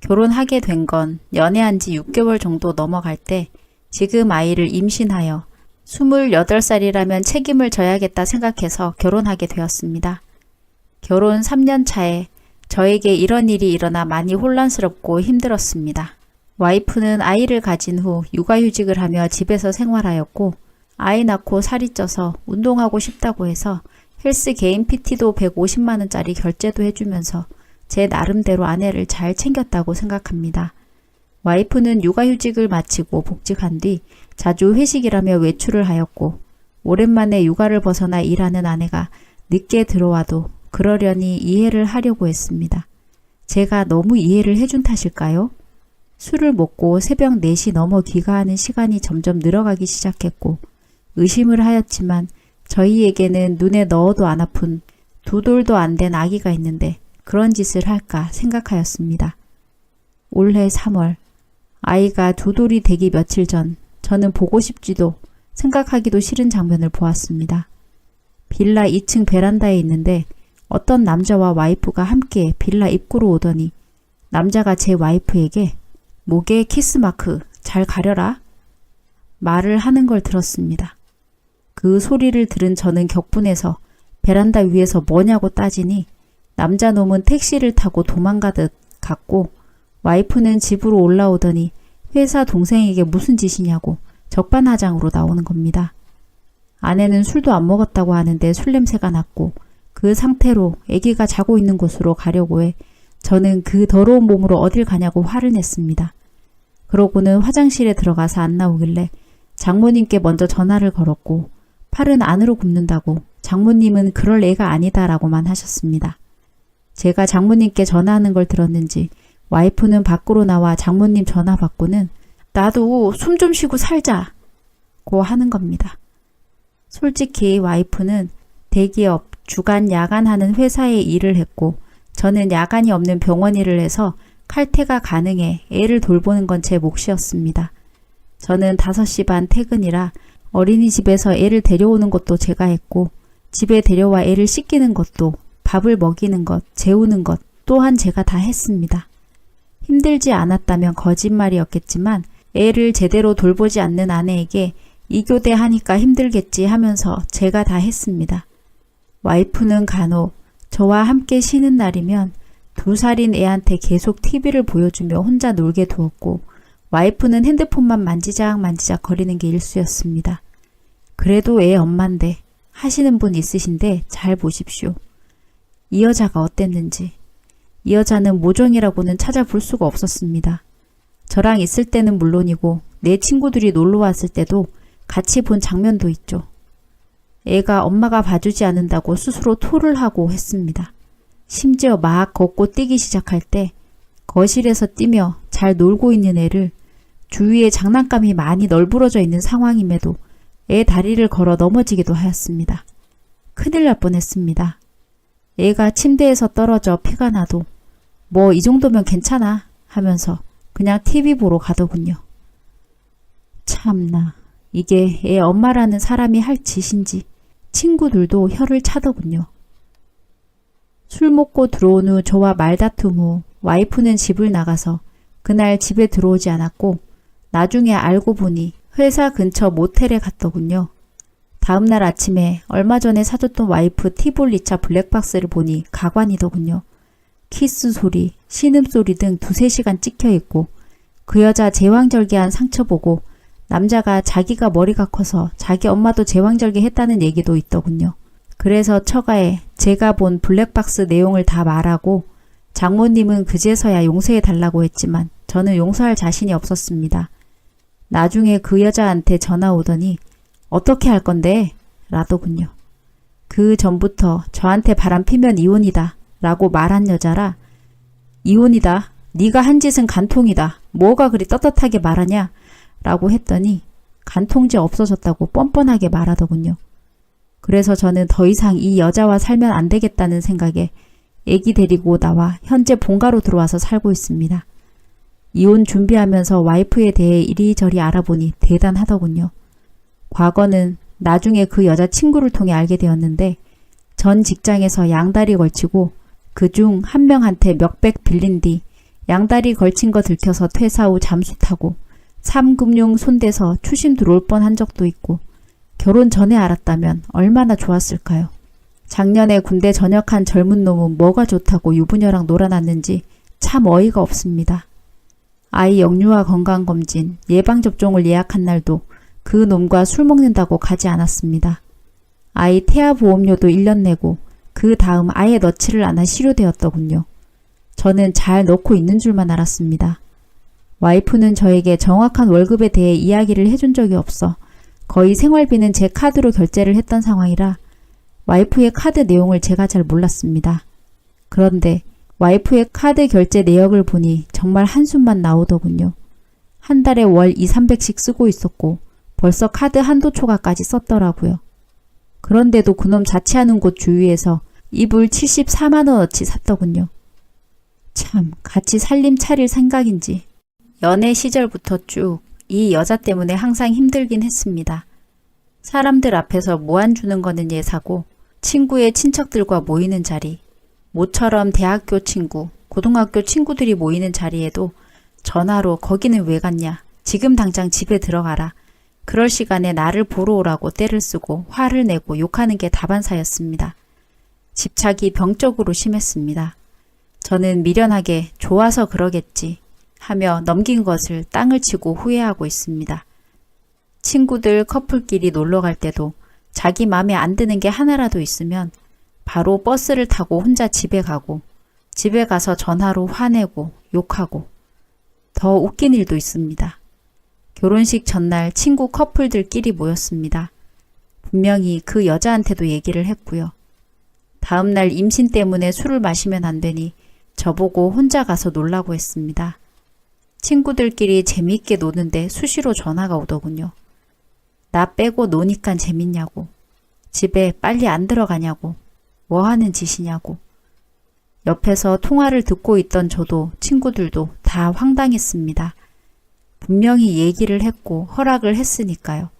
결혼하게 된 건 연애한 지 6개월 정도 넘어갈 때 지금 아이를 임신하여 28살이라면 책임을 져야겠다 생각해서 결혼하게 되었습니다. 결혼 3년 차에 저에게 이런 일이 일어나 많이 혼란스럽고 힘들었습니다. 와이프는 아이를 가진 후 육아휴직을 하며 집에서 생활하였고 아이 낳고 살이 쪄서 운동하고 싶다고 해서 헬스 개인 PT도 150만 원짜리 결제도 해주면서 제 나름대로 아내를 잘 챙겼다고 생각합니다. 와이프는 육아휴직을 마치고 복직한 뒤 자주 회식이라며 외출을 하였고 오랜만에 육아를 벗어나 일하는 아내가 늦게 들어와도 그러려니 이해를 하려고 했습니다. 제가 너무 이해를 해준 탓일까요? 술을 먹고 새벽 4시 넘어 귀가하는 시간이 점점 늘어가기 시작했고 의심을 하였지만 저희에게는 눈에 넣어도 안 아픈 2돌도 안 된 아기가 있는데 그런 짓을 할까 생각하였습니다. 올해 3월 아이가 2돌이 되기 며칠 전 저는 보고 싶지도 생각하기도 싫은 장면을 보았습니다. 빌라 2층 베란다에 있는데 어떤 남자와 와이프가 함께 빌라 입구로 오더니 남자가 제 와이프에게 목에 키스마크 잘 가려라 말을 하는 걸 들었습니다. 그 소리를 들은 저는 격분해서 베란다 위에서 뭐냐고 따지니 남자 놈은 택시를 타고 도망가듯 갔고 와이프는 집으로 올라오더니 회사 동생에게 무슨 짓이냐고 적반하장으로 나오는 겁니다. 아내는 술도 안 먹었다고 하는데 술 냄새가 났고 그 상태로 아기가 자고 있는 곳으로 가려고 해 저는 그 더러운 몸으로 어딜 가냐고 화를 냈습니다. 그러고는 화장실에 들어가서 안 나오길래 장모님께 먼저 전화를 걸었고 팔은 안으로 굽는다고 장모님은 그럴 애가 아니다라고만 하셨습니다. 제가 장모님께 전화하는 걸 들었는지 와이프는 밖으로 나와 장모님 전화 받고는 나도 숨 좀 쉬고 살자고 하는 겁니다. 솔직히 와이프는 대기업 주간 야간하는 회사에 일을 했고 저는 야간이 없는 병원 일을 해서 칼퇴가 가능해 애를 돌보는 건 제 몫이었습니다. 저는 5시 반 퇴근이라 어린이집에서 애를 데려오는 것도 제가 했고 집에 데려와 애를 씻기는 것도 밥을 먹이는 것, 재우는 것 또한 제가 다 했습니다. 힘들지 않았다면 거짓말이었겠지만 애를 제대로 돌보지 않는 아내에게 이교대 하니까 힘들겠지 하면서 제가 다 했습니다. 와이프는 간혹 저와 함께 쉬는 날이면 2살인 애한테 계속 TV를 보여주며 혼자 놀게 두었고 와이프는 핸드폰만 만지작 거리는 게 일쑤였습니다. 그래도 애 엄만데 하시는 분 있으신데 잘 보십시오. 이 여자가 어땠는지. 이 여자는 모종이라고는 찾아볼 수가 없었습니다. 저랑 있을 때는 물론이고 내 친구들이 놀러 왔을 때도 같이 본 장면도 있죠. 애가 엄마가 봐주지 않는다고 스스로 토를 하고 했습니다. 심지어 막 걷고 뛰기 시작할 때 거실에서 뛰며 잘 놀고 있는 애를 주위에 장난감이 많이 널브러져 있는 상황임에도 애 다리를 걸어 넘어지기도 하였습니다. 큰일 날 뻔했습니다. 애가 침대에서 떨어져 피가 나도 뭐 이 정도면 괜찮아 하면서 그냥 TV 보러 가더군요. 참나 이게 애 엄마라는 사람이 할 짓인지 친구들도 혀를 차더군요. 술 먹고 들어온 후 저와 말다툼 후 와이프는 집을 나가서 그날 집에 들어오지 않았고 나중에 알고 보니 회사 근처 모텔에 갔더군요. 다음날 아침에 얼마 전에 사줬던 와이프 티볼리차 블랙박스를 보니 가관이더군요. 키스 소리, 신음소리 등 2-3시간 찍혀있고 그 여자 제왕절개한 상처 보고 남자가 자기가 머리가 커서 자기 엄마도 제왕절개 했다는 얘기도 있더군요. 그래서 처가에 제가 본 블랙박스 내용을 다 말하고 장모님은 그제서야 용서해 달라고 했지만 저는 용서할 자신이 없었습니다. 나중에 그 여자한테 전화 오더니 어떻게 할 건데? 라더군요. 그 전부터 저한테 바람 피면 이혼이다 라고 말한 여자라 이혼이다. 네가 한 짓은 간통이다. 뭐가 그리 떳떳하게 말하냐? 라고 했더니 간통죄 없어졌다고 뻔뻔하게 말하더군요. 그래서 저는 더 이상 이 여자와 살면 안 되겠다는 생각에 애기 데리고 나와 현재 본가로 들어와서 살고 있습니다. 이혼 준비하면서 와이프에 대해 이리저리 알아보니 대단하더군요. 과거는 나중에 그 여자 친구를 통해 알게 되었는데 전 직장에서 양다리 걸치고 그중 한 명한테 몇백 빌린 뒤 양다리 걸친 거 들켜서 퇴사 후 잠수 타고 3금융 손대서 추심 들어올 뻔한 적도 있고 결혼 전에 알았다면 얼마나 좋았을까요? 작년에 군대 전역한 젊은 놈은 뭐가 좋다고 유부녀랑 놀아났는지 참 어이가 없습니다. 아이 영유아 건강검진, 예방접종을 예약한 날도 그 놈과 술 먹는다고 가지 않았습니다. 아이 태아보험료도 1년 내고 그 다음 아예 넣지를 않아 실효되었더군요. 저는 잘 넣고 있는 줄만 알았습니다. 와이프는 저에게 정확한 월급에 대해 이야기를 해준 적이 없어 거의 생활비는 제 카드로 결제를 했던 상황이라 와이프의 카드 내용을 제가 잘 몰랐습니다. 그런데 와이프의 카드 결제 내역을 보니 정말 한숨만 나오더군요. 한 달에 월 200~300씩 쓰고 있었고 벌써 카드 한도 초과까지 썼더라고요. 그런데도 그놈 자취하는 곳 주위에서 이불 74만원어치 샀더군요. 참 같이 살림 차릴 생각인지. 연애 시절부터 쭉 이 여자 때문에 항상 힘들긴 했습니다. 사람들 앞에서 뭐 안 주는 거는 예사고 친구의 친척들과 모이는 자리, 모처럼 대학교 친구, 고등학교 친구들이 모이는 자리에도 전화로 거기는 왜 갔냐, 지금 당장 집에 들어가라, 그럴 시간에 나를 보러 오라고 떼를 쓰고 화를 내고 욕하는 게 다반사였습니다. 집착이 병적으로 심했습니다. 저는 미련하게 좋아서 그러겠지 하며 넘긴 것을 땅을 치고 후회하고 있습니다. 친구들 커플끼리 놀러 갈 때도 자기 맘에 안 드는 게 하나라도 있으면 바로 버스를 타고 혼자 집에 가고 집에 가서 전화로 화내고 욕하고. 더 웃긴 일도 있습니다. 결혼식 전날 친구 커플들끼리 모였습니다. 분명히 그 여자한테도 얘기를 했고요. 다음날 임신 때문에 술을 마시면 안 되니 저보고 혼자 가서 놀라고 했습니다. 친구들끼리 재미있게 노는데 수시로 전화가 오더군요. 나 빼고 노니까 재밌냐고, 집에 빨리 안 들어가냐고, 뭐 하는 짓이냐고. 옆에서 통화를 듣고 있던 저도 친구들도 다 황당했습니다. 분명히 얘기를 했고 허락을 했으니까요.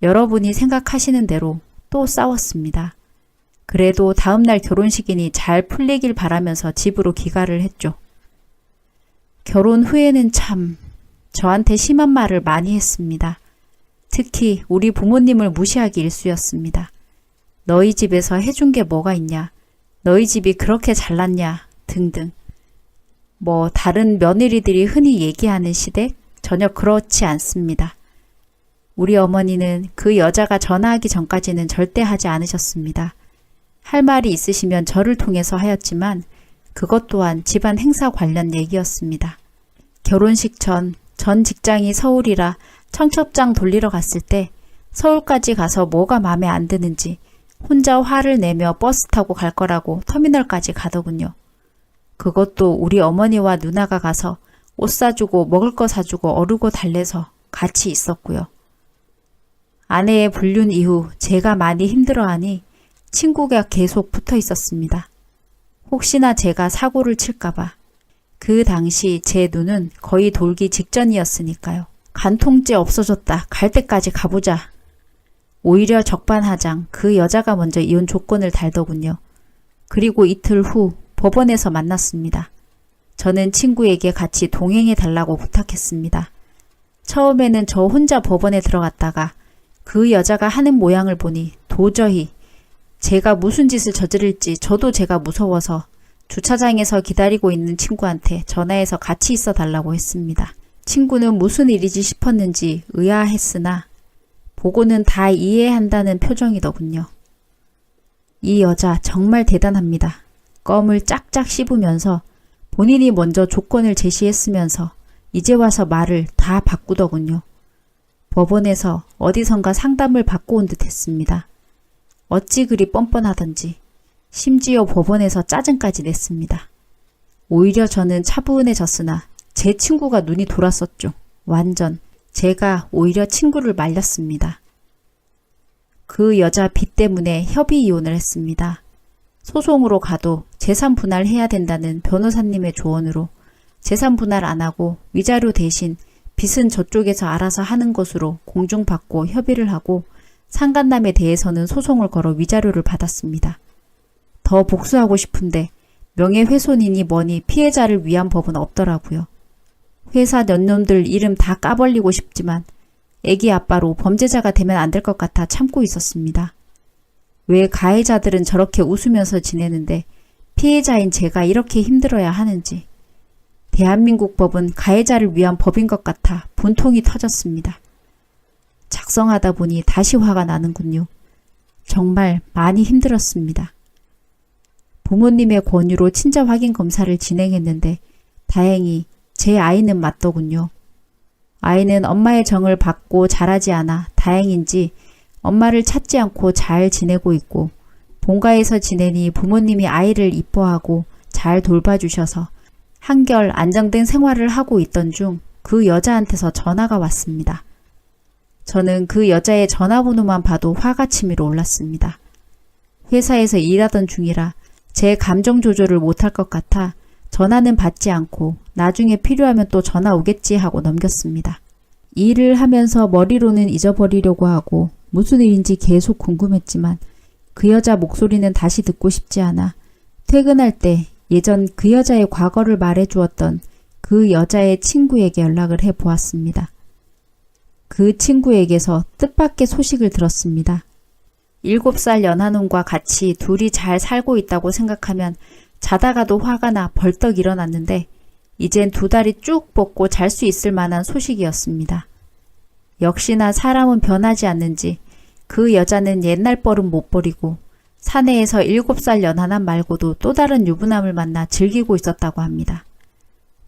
여러분이 생각하시는 대로 또 싸웠습니다. 그래도 다음날 결혼식이니 잘 풀리길 바라면서 집으로 귀가를 했죠. 결혼 후에는 참 저한테 심한 말을 많이 했습니다. 특히 우리 부모님을 무시하기 일쑤였습니다. 너희 집에서 해준 게 뭐가 있냐, 너희 집이 그렇게 잘났냐 등등. 뭐 다른 며느리들이 흔히 얘기하는 시댁? 전혀 그렇지 않습니다. 우리 어머니는 그 여자가 전화하기 전까지는 절대 하지 않으셨습니다. 할 말이 있으시면 저를 통해서 하였지만 그것 또한 집안 행사 관련 얘기였습니다. 결혼식 전 직장이 서울이라 청첩장 돌리러 갔을 때 서울까지 가서 뭐가 마음에 안 드는지 혼자 화를 내며 버스 타고 갈 거라고 터미널까지 가더군요. 그것도 우리 어머니와 누나가 가서 옷 사주고 먹을 거 사주고 어르고 달래서 같이 있었고요. 아내의 불륜 이후 제가 많이 힘들어하니 친구가 계속 붙어 있었습니다. 혹시나 제가 사고를 칠까봐. 그 당시 제 눈은 거의 돌기 직전이었으니까요. 간통죄 없어졌다. 갈 때까지 가보자. 오히려 적반하장 그 여자가 먼저 이혼 조건을 달더군요. 그리고 이틀 후 법원에서 만났습니다. 저는 친구에게 같이 동행해 달라고 부탁했습니다. 처음에는 저 혼자 법원에 들어갔다가 그 여자가 하는 모양을 보니 도저히 제가 무슨 짓을 저지를지 저도 제가 무서워서 주차장에서 기다리고 있는 친구한테 전화해서 같이 있어 달라고 했습니다. 친구는 무슨 일이지 싶었는지 의아했으나 보고는 다 이해한다는 표정이더군요. 이 여자 정말 대단합니다. 껌을 짝짝 씹으면서 본인이 먼저 조건을 제시했으면서 이제 와서 말을 다 바꾸더군요. 법원에서 어디선가 상담을 받고 온 듯 했습니다. 어찌 그리 뻔뻔하던지 심지어 법원에서 짜증까지 냈습니다. 오히려 저는 차분해졌으나 제 친구가 눈이 돌았었죠. 완전 제가 오히려 친구를 말렸습니다. 그 여자 빚 때문에 협의 이혼을 했습니다. 소송으로 가도 재산 분할해야 된다는 변호사님의 조언으로 재산 분할 안 하고 위자료 대신 빚은 저쪽에서 알아서 하는 것으로 공중받고 협의를 하고 상간남에 대해서는 소송을 걸어 위자료를 받았습니다. 더 복수하고 싶은데 명예훼손이니 뭐니 피해자를 위한 법은 없더라고요. 회사 년놈들 이름 다 까벌리고 싶지만 애기 아빠로 범죄자가 되면 안 될 것 같아 참고 있었습니다. 왜 가해자들은 저렇게 웃으면서 지내는데 피해자인 제가 이렇게 힘들어야 하는지. 대한민국 법은 가해자를 위한 법인 것 같아 분통이 터졌습니다. 작성하다 보니 다시 화가 나는군요. 정말 많이 힘들었습니다. 부모님의 권유로 친자 확인 검사를 진행했는데 다행히 제 아이는 맞더군요. 아이는 엄마의 정을 받고 자라지 않아 다행인지 엄마를 찾지 않고 잘 지내고 있고 본가에서 지내니 부모님이 아이를 이뻐하고 잘 돌봐주셔서 한결 안정된 생활을 하고 있던 중 그 여자한테서 전화가 왔습니다. 저는 그 여자의 전화번호만 봐도 화가 치밀어 올랐습니다. 회사에서 일하던 중이라 제 감정 조절을 못할 것 같아 전화는 받지 않고 나중에 필요하면 또 전화 오겠지 하고 넘겼습니다. 일을 하면서 머리로는 잊어버리려고 하고 무슨 일인지 계속 궁금했지만 그 여자 목소리는 다시 듣고 싶지 않아 퇴근할 때 예전 그 여자의 과거를 말해주었던 그 여자의 친구에게 연락을 해보았습니다. 그 친구에게서 뜻밖의 소식을 들었습니다. 7살 연하놈과 같이 둘이 잘 살고 있다고 생각하면 자다가도 화가 나 벌떡 일어났는데 이젠 2다리 쭉 뻗고 잘 수 있을 만한 소식이었습니다. 역시나 사람은 변하지 않는지 그 여자는 옛날 버릇 못 버리고 사내에서 7살 연하남 말고도 또 다른 유부남을 만나 즐기고 있었다고 합니다.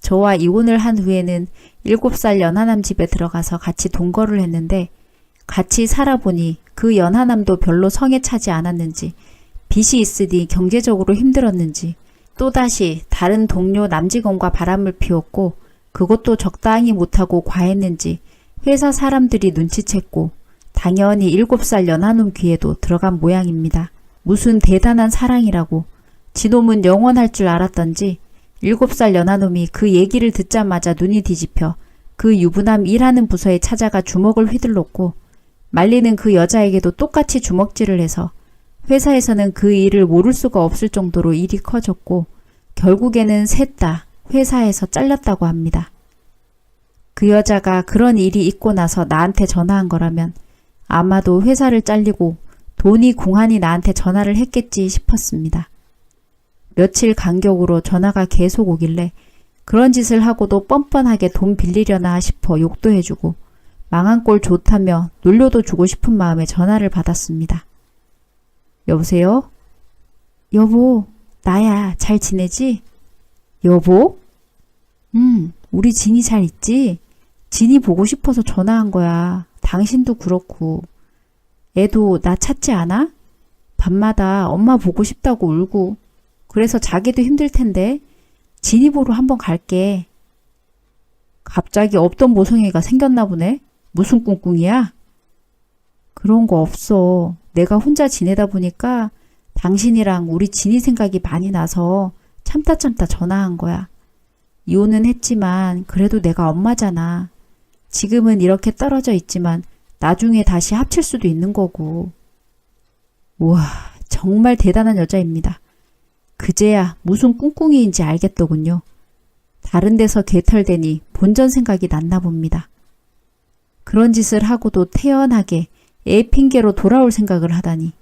저와 이혼을 한 후에는 7살 연하남 집에 들어가서 같이 동거를 했는데 같이 살아보니 그 연하남도 별로 성에 차지 않았는지 빚이 있으니 경제적으로 힘들었는지 또다시 다른 동료 남직원과 바람을 피웠고 그것도 적당히 못하고 과했는지 회사 사람들이 눈치챘고 당연히 7살 연하놈 귀에도 들어간 모양입니다. 무슨 대단한 사랑이라고 지놈은 영원할 줄 알았던지 7살 연하놈이 그 얘기를 듣자마자 눈이 뒤집혀 그 유부남 일하는 부서에 찾아가 주먹을 휘둘렀고 말리는 그 여자에게도 똑같이 주먹질을 해서 회사에서는 그 일을 모를 수가 없을 정도로 일이 커졌고 결국에는 셋 다 회사에서 잘렸다고 합니다. 그 여자가 그런 일이 있고 나서 나한테 전화한 거라면 아마도 회사를 잘리고 돈이 궁하니 나한테 전화를 했겠지 싶었습니다. 며칠 간격으로 전화가 계속 오길래 그런 짓을 하고도 뻔뻔하게 돈 빌리려나 싶어 욕도 해주고 망한 꼴 좋다며 놀려도 주고 싶은 마음에 전화를 받았습니다. 여보세요? 여보, 나야. 잘 지내지? 여보? 우리 진이 잘 있지? 진이 보고 싶어서 전화한 거야. 당신도 그렇고. 애도 나 찾지 않아? 밤마다 엄마 보고 싶다고 울고. 그래서 자기도 힘들 텐데 진이 보러 한번 갈게. 갑자기 없던 모성애가 생겼나 보네. 무슨 꿍꿍이야? 그런 거 없어. 내가 혼자 지내다 보니까 당신이랑 우리 진이 생각이 많이 나서 참다 전화한 거야. 이혼은 했지만 그래도 내가 엄마잖아. 지금은 이렇게 떨어져 있지만 나중에 다시 합칠 수도 있는 거고. 우와, 정말 대단한 여자입니다. 그제야 무슨 꿍꿍이인지 알겠더군요. 다른 데서 개털대니 본전 생각이 났나 봅니다. 그런 짓을 하고도 태연하게 애 핑계로 돌아올 생각을 하다니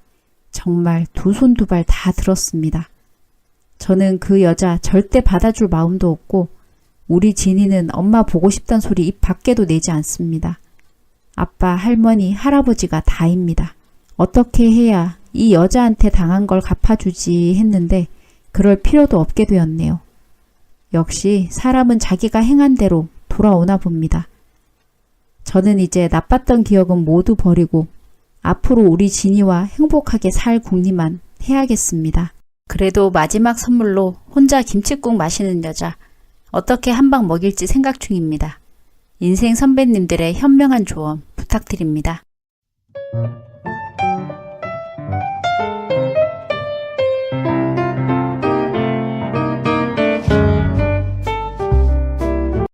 정말 두 손 두 발 다 들었습니다. 저는 그 여자 절대 받아줄 마음도 없고 우리 진이는 엄마 보고 싶단 소리 입 밖에도 내지 않습니다. 아빠, 할머니, 할아버지가 다입니다. 어떻게 해야 이 여자한테 당한 걸 갚아주지 했는데 그럴 필요도 없게 되었네요. 역시 사람은 자기가 행한 대로 돌아오나 봅니다. 저는 이제 나빴던 기억은 모두 버리고 앞으로 우리 진이와 행복하게 살 궁리만 해야겠습니다. 그래도 마지막 선물로 혼자 김칫국 마시는 여자 어떻게 한 방 먹일지 생각 중입니다. 인생 선배님들의 현명한 조언 부탁드립니다.